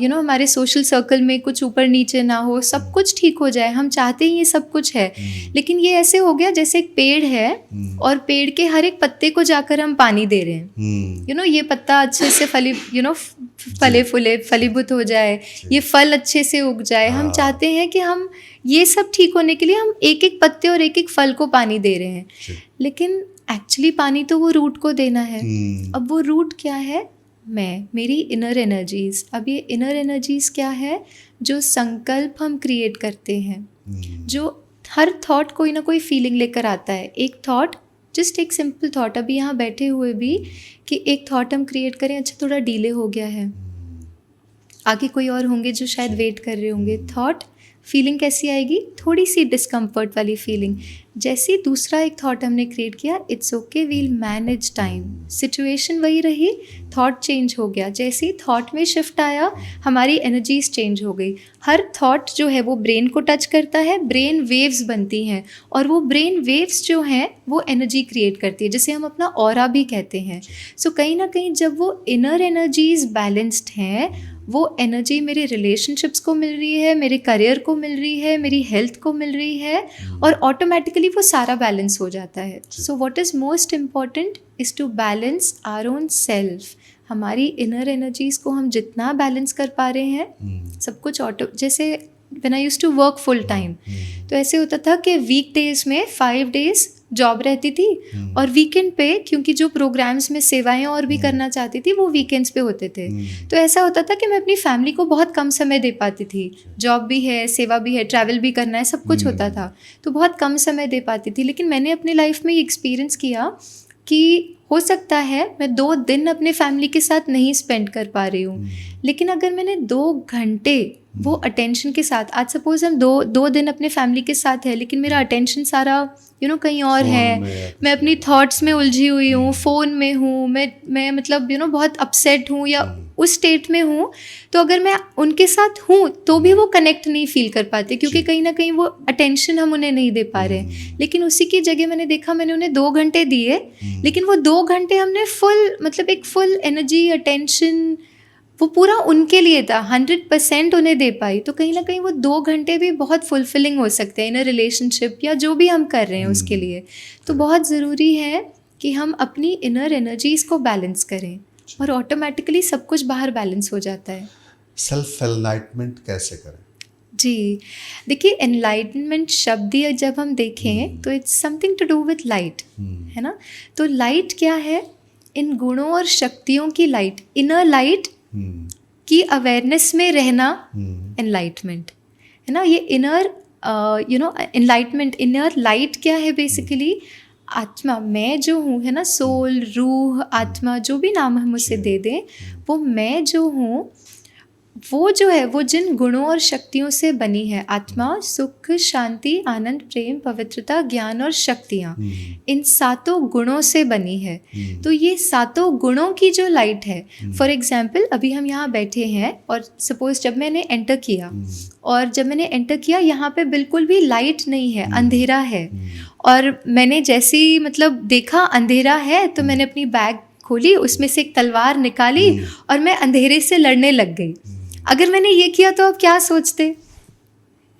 हमारे सोशल सर्कल में कुछ ऊपर नीचे ना हो, सब कुछ ठीक हो जाए। हम चाहते ही ये सब कुछ है। लेकिन ये ऐसे हो गया जैसे एक पेड़ है और पेड़ के हर एक पत्ते को जाकर हम पानी दे रहे हैं। ये पत्ता अच्छे से फले फूले फलीभूत हो जाए, ये फल अच्छे से उग जाए। हम चाहते हैं कि हम ये सब ठीक होने के लिए हम एक एक पत्ते और एक एक फल को पानी दे रहे हैं, लेकिन एक्चुअली पानी तो वो रूट को देना है। अब वो रूट क्या है? मेरी इनर एनर्जीज़। अब ये इनर एनर्जीज़ क्या है? जो संकल्प हम क्रिएट करते हैं, जो हर थॉट कोई ना कोई फीलिंग लेकर आता है। एक थॉट, जस्ट एक सिंपल थॉट, अभी यहाँ बैठे हुए भी कि एक थॉट हम क्रिएट करें, अच्छा थोड़ा डिले हो गया है, आगे कोई और होंगे जो शायद वेट कर रहे होंगे। थॉट फीलिंग कैसी आएगी, थोड़ी सी डिस्कम्फर्ट वाली फीलिंग। जैसे ही दूसरा एक थॉट हमने क्रिएट किया, it's okay we'll manage time, situation वही रही, थॉट चेंज हो गया। जैसे ही थॉट में शिफ्ट आया, हमारी एनर्जीज चेंज हो गई। हर थॉट जो है वो ब्रेन को टच करता है, ब्रेन वेव्स बनती हैं, और वो ब्रेन वेव्स जो हैं वो एनर्जी क्रिएट करती है, जिसे हम अपना ऑरा भी कहते हैं। सो कहीं ना कहीं जब वो इनर एनर्जीज बैलेंस्ड हैं, वो एनर्जी मेरे रिलेशनशिप्स को मिल रही है, मेरे करियर को मिल रही है, मेरी हेल्थ को मिल रही है, और ऑटोमेटिकली वो सारा बैलेंस हो जाता है। So what is most important is to balance our own self. हमारी इनर एनर्जीज़ को हम जितना बैलेंस कर पा रहे हैं, सब कुछ जैसे when I used to work full time, तो ऐसे होता था कि वीक डेज में 5 डेज जॉब रहती थी, और वीकेंड पे क्योंकि जो प्रोग्राम्स में सेवाएं और भी करना चाहती थी वो वीकेंड्स पे होते थे। तो ऐसा होता था कि मैं अपनी फैमिली को बहुत कम समय दे पाती थी। जॉब भी है, सेवा भी है, ट्रैवल भी करना है, सब कुछ होता था, तो बहुत कम समय दे पाती थी। लेकिन मैंने अपनी लाइफ में ये एक्सपीरियंस किया कि हो सकता है मैं 2 दिन अपने फैमिली के साथ नहीं स्पेंड कर पा रही हूँ, लेकिन अगर मैंने 2 घंटे वो अटेंशन के साथ, आज सपोज हम 2 दिन अपने फैमिली के साथ है, लेकिन मेरा अटेंशन सारा कहीं और है, मैं अपनी थॉट्स में उलझी हुई हूँ, फ़ोन में हूँ, मैं मतलब बहुत अपसेट हूँ या उस स्टेट में हूँ, तो अगर मैं उनके साथ हूँ तो भी वो कनेक्ट नहीं फील कर पाते, क्योंकि कहीं ना कहीं वो अटेंशन हम उन्हें नहीं दे पा रहे। लेकिन उसी की जगह मैंने देखा, मैंने उन्हें 2 घंटे दिए, लेकिन वो 2 घंटे हमने एक फुल एनर्जी, अटेंशन, वो पूरा उनके लिए था, 100% उन्हें दे पाई। तो कहीं ना कहीं वो 2 घंटे भी बहुत फुलफिलिंग हो सकते हैं इन अ रिलेशनशिप या जो भी हम कर रहे हैं उसके लिए। तो बहुत ज़रूरी है कि हम अपनी इनर एनर्जीज़ को बैलेंस करें, और ऑटोमेटिकली सब कुछ बाहर बैलेंस हो जाता है। सेल्फ एनलाइटमेंट कैसे करें? जी, देखिए, एनलाइटमेंट शब्द ही जब हम देखें तो it's something to do with light, है ना। तो लाइट क्या है? इन गुणों और शक्तियों की लाइट, इनर लाइट की अवेयरनेस में रहना एनलाइटमेंट, है ना। ये इनर एनलाइटमेंट, इनर लाइट क्या है? बेसिकली आत्मा, मैं जो हूँ, है ना, सोल, रूह, आत्मा, जो भी नाम हम उसे दे दें, वो मैं जो हूँ, वो जो है वो जिन गुणों और शक्तियों से बनी है, आत्मा, सुख, शांति, आनंद, प्रेम, पवित्रता, ज्ञान और शक्तियाँ, इन 7 गुणों से बनी है। तो ये 7 गुणों की जो लाइट है, फॉर एग्जाम्पल अभी हम यहाँ बैठे हैं, और सपोज जब मैंने एंटर किया, और जब मैंने एंटर किया यहाँ पे बिल्कुल भी लाइट नहीं है, अंधेरा है, और मैंने जैसे ही देखा अंधेरा है, तो मैंने अपनी बैग खोली, उसमें से एक तलवार निकाली और मैं अंधेरे से लड़ने लग गई। अगर मैंने ये किया तो आप क्या सोचते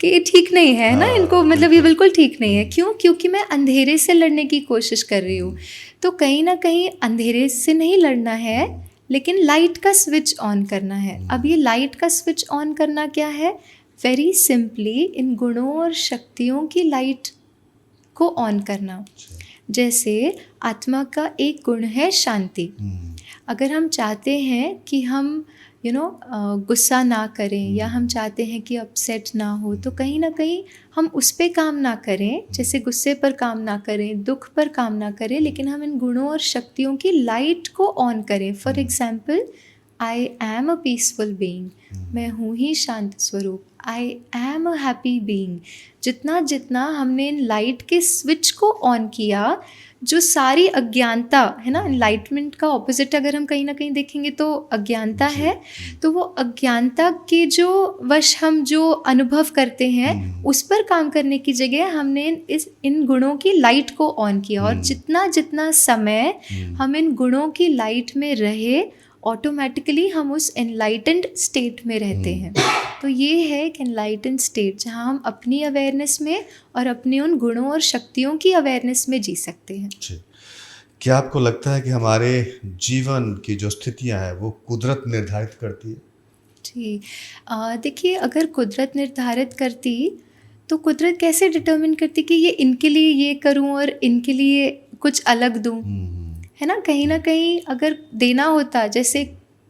कि ये ठीक नहीं है ना, इनको ये बिल्कुल ठीक नहीं है। क्यों? क्योंकि मैं अंधेरे से लड़ने की कोशिश कर रही हूँ। तो कहीं ना कहीं अंधेरे से नहीं लड़ना है, लेकिन लाइट का स्विच ऑन करना है। अब ये लाइट का स्विच ऑन करना क्या है? वेरी सिंपली इन गुणों और शक्तियों की लाइट को ऑन करना। जैसे आत्मा का एक गुण है शांति। अगर हम चाहते हैं कि हम गुस्सा ना करें, या हम चाहते हैं कि अपसेट ना हो, तो कहीं ना कहीं हम उस पे काम ना करें, जैसे गुस्से पर काम ना करें, दुख पर काम ना करें, लेकिन हम इन गुणों और शक्तियों की लाइट को ऑन करें। For example, I am a peaceful being, मैं हूँ ही शांत स्वरूप, I am a happy being. जितना जितना हमने इन लाइट के स्विच को ऑन किया, जो सारी अज्ञानता है ना, एनलाइटमेंट का ऑपोजिट अगर हम कहीं ना कहीं देखेंगे तो अज्ञानता है, तो वो अज्ञानता के जो वश हम जो अनुभव करते हैं, उस पर काम करने की जगह हमने इन गुणों की लाइट को ऑन किया। और जितना जितना समय हम इन गुणों की लाइट में रहे, ऑटोमेटिकली हम उस एनलाइटेंड स्टेट में रहते हैं। तो ये है एक एनलाइटेंड स्टेट, जहाँ हम अपनी अवेयरनेस में और अपने उन गुणों और शक्तियों की अवेयरनेस में जी सकते हैं। क्या आपको लगता है कि हमारे जीवन की जो स्थितियाँ हैं वो कुदरत निर्धारित करती है? जी, देखिए, अगर कुदरत निर्धारित करती तो कुदरत कैसे डिटर्मिन करती कि ये इनके लिए ये करूं और इनके लिए कुछ अलग दूं, है ना। कहीं ना कहीं अगर देना होता, जैसे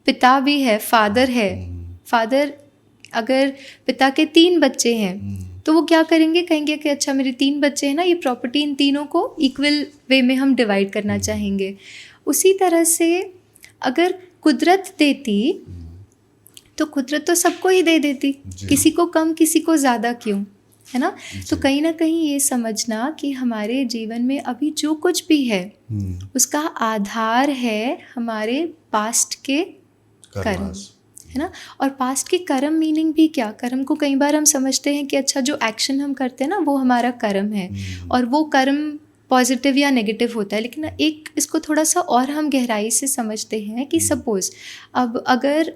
पिता भी है, फादर है, फादर अगर पिता के 3 बच्चे हैं, तो वो क्या करेंगे? कहेंगे कि अच्छा, मेरे 3 बच्चे हैं ना, ये प्रॉपर्टी इन तीनों को इक्वल वे में हम डिवाइड करना चाहेंगे। उसी तरह से अगर कुदरत देती तो कुदरत तो सबको ही दे देती, जी। किसी को कम किसी को ज़्यादा क्यों, है ना। तो कहीं ना कहीं ये समझना कि हमारे जीवन में अभी जो कुछ भी है उसका आधार है हमारे पास्ट के कर्म, कर्मास। है ना। और पास्ट के कर्म मीनिंग भी क्या, कर्म को कई बार हम समझते हैं कि अच्छा जो एक्शन हम करते हैं ना वो हमारा कर्म है और वो कर्म पॉजिटिव या नेगेटिव होता है। लेकिन एक इसको थोड़ा सा और हम गहराई से समझते हैं कि सपोज़ अब अगर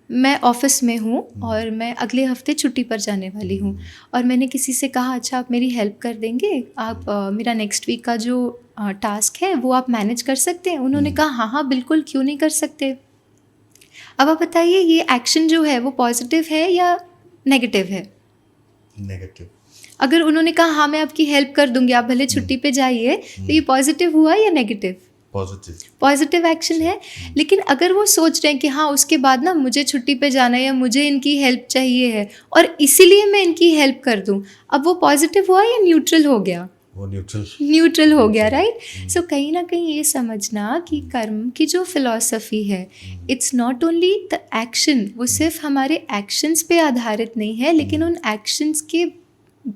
मैं ऑफिस में हूँ और मैं अगले हफ्ते छुट्टी पर जाने वाली हूँ और मैंने किसी से कहा अच्छा आप मेरी हेल्प कर देंगे, आप मेरा नेक्स्ट वीक का जो टास्क है वो आप मैनेज कर सकते हैं। उन्होंने कहा हाँ हाँ बिल्कुल, क्यों नहीं कर सकते। अब आप बताइए ये एक्शन जो है वो पॉजिटिव है या नेगेटिव है। नेगेटिव। अगर उन्होंने कहा हाँ मैं आपकी हेल्प कर दूंगी, आप भले छुट्टी पे जाइए, तो ये पॉजिटिव हुआ या नेगेटिव। पॉजिटिव। पॉजिटिव एक्शन है। लेकिन अगर वो सोच रहे हैं कि हाँ उसके बाद ना मुझे छुट्टी पे जाना है या मुझे इनकी हेल्प चाहिए है और इसीलिए मैं इनकी हेल्प कर दूं, अब वो पॉजिटिव हुआ या न्यूट्रल हो गया। वो न्यूट्रल हो गया, राइट। सो कहीं ना कहीं ये समझना कि कर्म की जो फिलॉसफी है it's not only the action, वो सिर्फ हमारे एक्शंस पे आधारित नहीं है, लेकिन उन एक्शंस के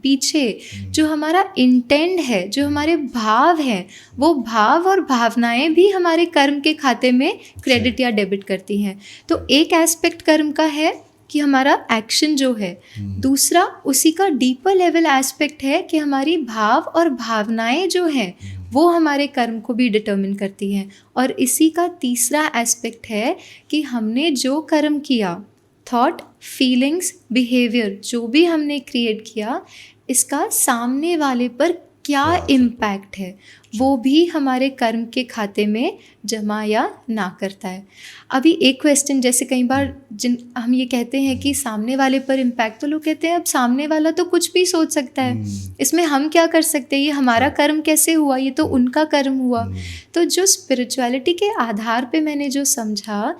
पीछे जो हमारा इंटेंट है, जो हमारे भाव हैं, वो भाव और भावनाएं भी हमारे कर्म के खाते में क्रेडिट या डेबिट करती हैं। तो एक एस्पेक्ट कर्म का है कि हमारा एक्शन जो है, दूसरा उसी का डीपर लेवल एस्पेक्ट है कि हमारी भाव और भावनाएं जो हैं वो हमारे कर्म को भी डिटर्मिन करती हैं। और इसी का तीसरा एस्पेक्ट है कि हमने जो कर्म किया, थॉट, फीलिंग्स, बिहेवियर जो भी हमने क्रिएट किया, इसका सामने वाले पर क्या इम्पैक्ट है वो भी हमारे कर्म के खाते में जमा या ना करता है। अभी एक क्वेश्चन, जैसे कई बार हम ये कहते हैं कि सामने वाले पर इम्पैक्ट, तो लोग कहते हैं अब सामने वाला तो कुछ भी सोच सकता है, इसमें हम क्या कर सकते हैं, ये हमारा कर्म कैसे हुआ, ये तो उनका कर्म हुआ। तो जो स्पिरिचुअलिटी के आधार पे मैंने जो समझा,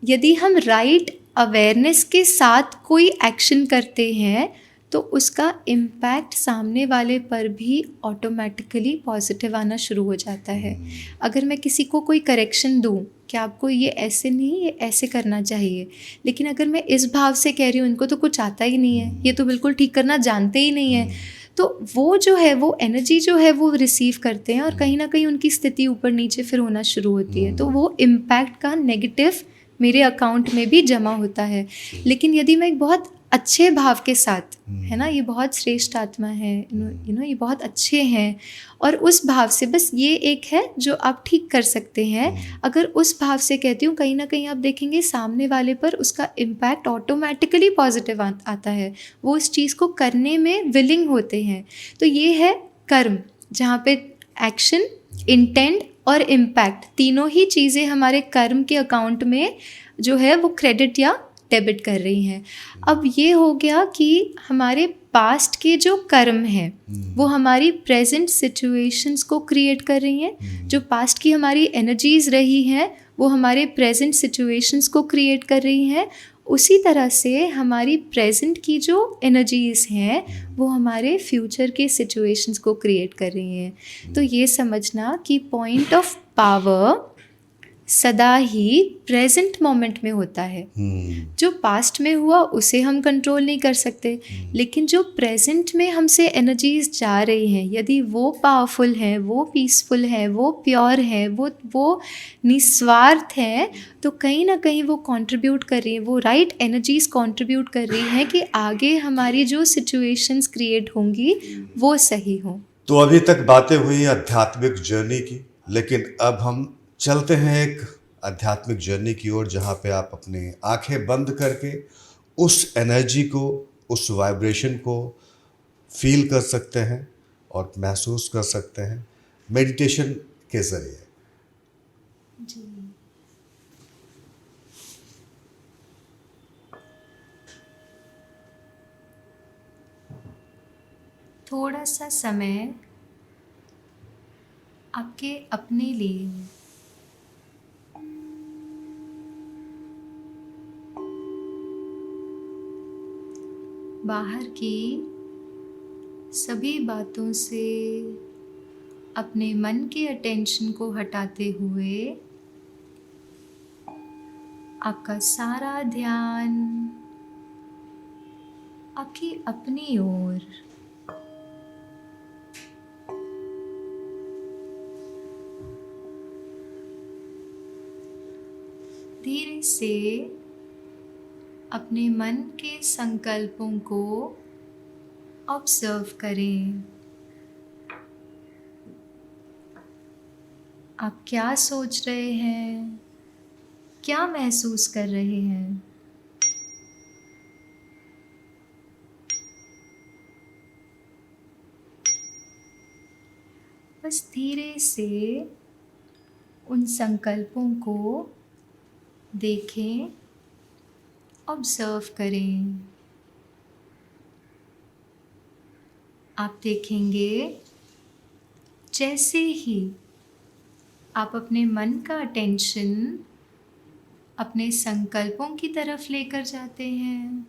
यदि हम राइट अवेयरनेस के साथ कोई एक्शन करते हैं तो उसका इम्पैक्ट सामने वाले पर भी ऑटोमेटिकली पॉजिटिव आना शुरू हो जाता है। अगर मैं किसी को कोई करेक्शन दूं कि आपको ये ऐसे नहीं, ये ऐसे करना चाहिए, लेकिन अगर मैं इस भाव से कह रही हूँ इनको तो कुछ आता ही नहीं है, ये तो बिल्कुल ठीक करना जानते ही नहीं है, तो वो जो है वो एनर्जी जो है वो रिसीव करते हैं और कहीं ना कहीं उनकी स्थिति ऊपर नीचे फिर होना शुरू होती है। तो वो इम्पैक्ट का नेगेटिव मेरे अकाउंट में भी जमा होता है। लेकिन यदि मैं एक बहुत अच्छे भाव के साथ, है ना, ये बहुत श्रेष्ठ आत्मा है, ये बहुत अच्छे हैं, और उस भाव से बस ये एक है जो आप ठीक कर सकते हैं, अगर उस भाव से कहती हूँ, कहीं ना कहीं आप देखेंगे सामने वाले पर उसका इम्पैक्ट ऑटोमेटिकली पॉजिटिव आता है, वो उस चीज़ को करने में विलिंग होते हैं। तो ये है कर्म, जहाँ पे एक्शन, इंटेंट और इम्पैक्ट तीनों ही चीज़ें हमारे कर्म के अकाउंट में जो है वो क्रेडिट या डेबिट कर रही हैं। अब ये हो गया कि हमारे पास्ट के जो कर्म हैं वो हमारी प्रेजेंट सिचुएशंस को क्रिएट कर रही हैं, जो पास्ट की हमारी एनर्जीज रही हैं वो हमारे प्रेजेंट सिचुएशंस को क्रिएट कर रही हैं। उसी तरह से हमारी प्रेजेंट की जो एनर्जीज हैं वो हमारे फ्यूचर के सिचुएशंस को क्रिएट कर रही हैं। तो ये समझना कि पॉइंट ऑफ पावर सदा ही प्रेजेंट मोमेंट में होता है। जो पास्ट में हुआ उसे हम कंट्रोल नहीं कर सकते, लेकिन जो प्रेजेंट में हमसे एनर्जीज जा रही हैं, यदि वो पावरफुल हैं, वो पीसफुल हैं, वो प्योर हैं, वो निस्वार्थ हैं, तो कहीं ना कहीं वो कंट्रीब्यूट कर रही हैं, वो राइट एनर्जीज कंट्रीब्यूट कर रही हैं कि आगे हमारी जो सिचुएशंस क्रिएट होंगी वो सही हों। तो अभी तक बातें हुई आध्यात्मिक जर्नी की, लेकिन अब हम चलते हैं एक आध्यात्मिक जर्नी की ओर, जहाँ पे आप अपने आंखें बंद करके उस एनर्जी को, उस वाइब्रेशन को फील कर सकते हैं और महसूस कर सकते हैं मेडिटेशन के ज़रिए। जी। थोड़ा सा समय आपके अपने लिए, बाहर की सभी बातों से अपने मन के अटेंशन को हटाते हुए आपका सारा ध्यान आपकी अपनी ओर। धीरे से अपने मन के संकल्पों को ऑब्जर्व करें। आप क्या सोच रहे हैं, क्या महसूस कर रहे हैं। बस धीरे से उन संकल्पों को देखें, ऑब्जर्व करें। आप देखेंगे जैसे ही आप अपने मन का अटेंशन अपने संकल्पों की तरफ लेकर जाते हैं,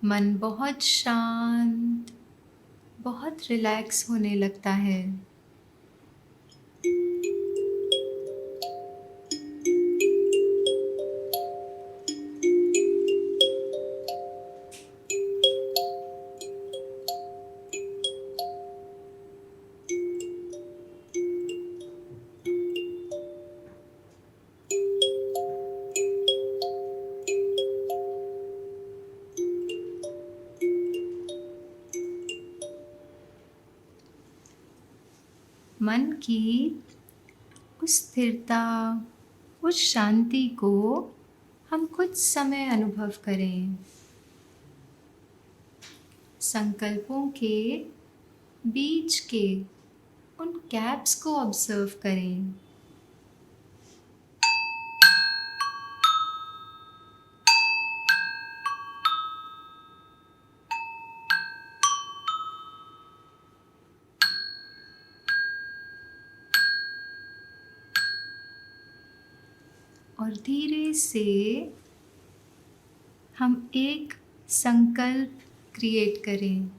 मन बहुत शांत, बहुत रिलैक्स होने लगता है। मन की उस स्थिरता, उस शांति को हम कुछ समय अनुभव करें। संकल्पों के बीच के उन गैप्स को ऑब्जर्व करें। और धीरे से हम एक संकल्प क्रिएट करें।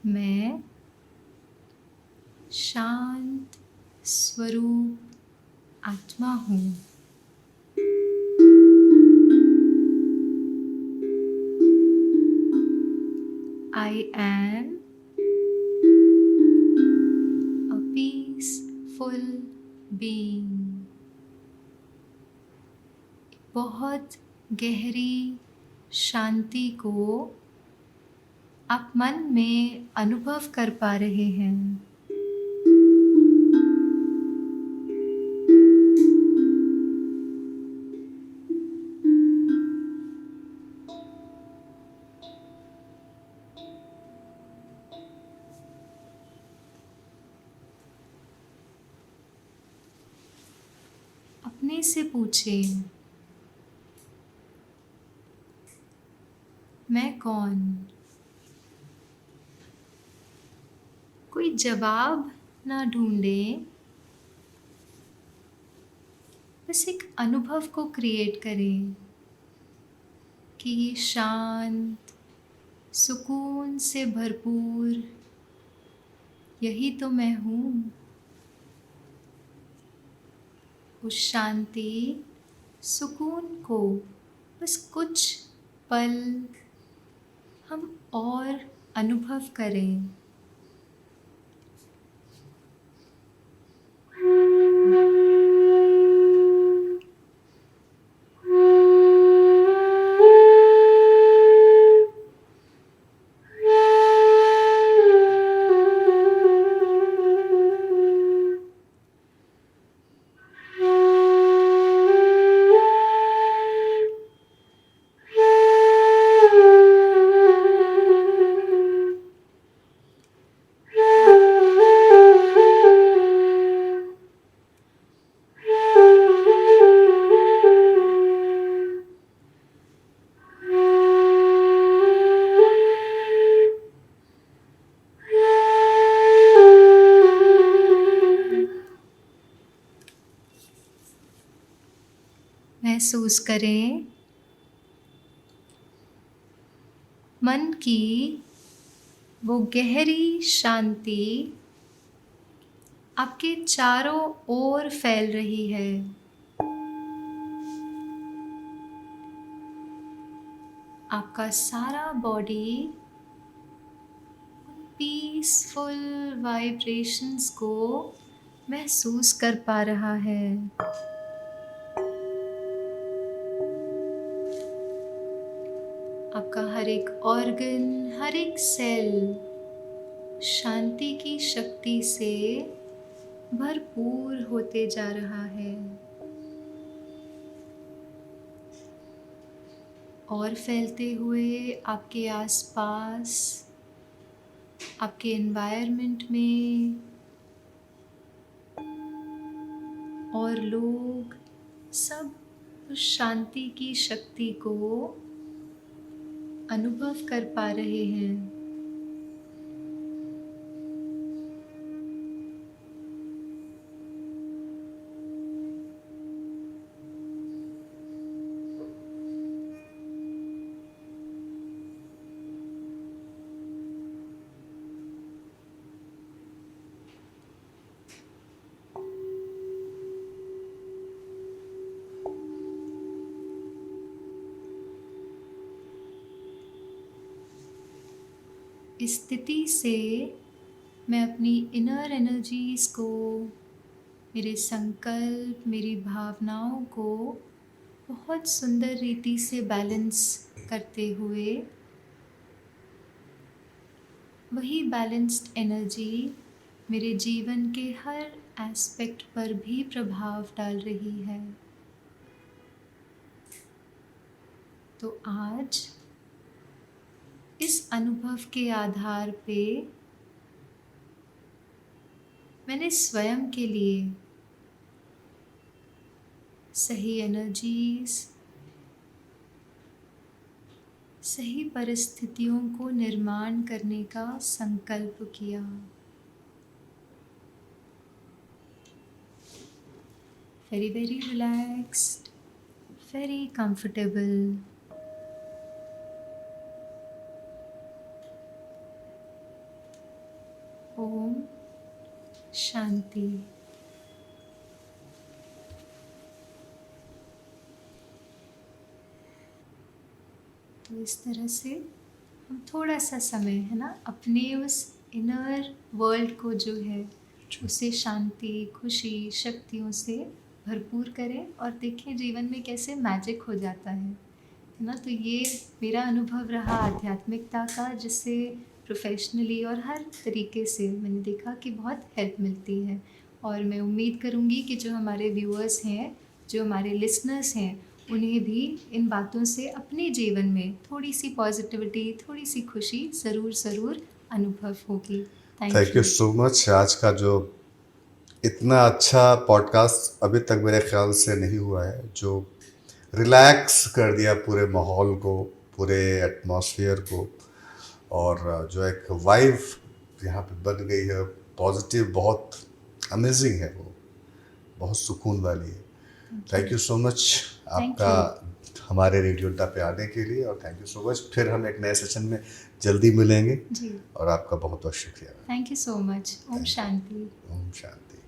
मैं शांत स्वरूप आत्मा हूँ। I am a peaceful being। बहुत गहरी शांति को आप मन में अनुभव कर पा रहे हैं। अपने से पूछें, मैं कौन? कोई जवाब ना ढूंढें, बस एक अनुभव को क्रिएट करें कि ये शांत, सुकून से भरपूर यही तो मैं हूँ। उस शांति, सुकून को बस कुछ पल हम और अनुभव करें। महसूस करें मन की वो गहरी शांति आपके चारों ओर फैल रही है। आपका सारा बॉडी पीसफुल वाइब्रेशंस को महसूस कर पा रहा है। आपका हर एक ऑर्गन, हर एक सेल शांति की शक्ति से भरपूर होते जा रहा है और फैलते हुए आपके आसपास, आपके एनवायरनमेंट में और लोग सब उस शांति की शक्ति को अनुभव कर पा रहे हैं। इस स्थिति से मैं अपनी इनर एनर्जीज को, मेरे संकल्प, मेरी भावनाओं को बहुत सुंदर रीति से बैलेंस करते हुए वही बैलेंस्ड एनर्जी मेरे जीवन के हर एस्पेक्ट पर भी प्रभाव डाल रही है। तो आज इस अनुभव के आधार पे मैंने स्वयं के लिए सही एनर्जीज, सही परिस्थितियों को निर्माण करने का संकल्प किया। Very very relaxed, very comfortable. ओम शांति। तो इस तरह से हम थोड़ा सा समय है ना अपने उस इनर वर्ल्ड को जो है उसे शांति, खुशी, शक्तियों से भरपूर करें और देखें जीवन में कैसे मैजिक हो जाता है ना। तो ये मेरा अनुभव रहा आध्यात्मिकता का, जिससे प्रोफेशनली और हर तरीके से मैंने देखा कि बहुत हेल्प मिलती है। और मैं उम्मीद करूँगी कि जो हमारे व्यूअर्स हैं, जो हमारे लिसनर्स हैं, उन्हें भी इन बातों से अपने जीवन में थोड़ी सी पॉजिटिविटी, थोड़ी सी खुशी ज़रूर अनुभव होगी। Thank you so much. आज का जो इतना अच्छा पॉडकास्ट अभी तक मेरे ख्याल से नहीं हुआ है, जो रिलैक्स कर दिया पूरे माहौल को, पूरे एटमॉस्फेयर को, और जो एक वाइब यहाँ पे बन गई है पॉजिटिव, बहुत अमेजिंग है, वो बहुत सुकून वाली है। थैंक यू सो मच आपका हमारे रेडियो अड्डा पे आने के लिए, और थैंक यू सो मच। फिर हम एक नए सेशन में जल्दी मिलेंगे जी। और आपका बहुत बहुत शुक्रिया। Thank you so much. ओम शांति। ओम शांति।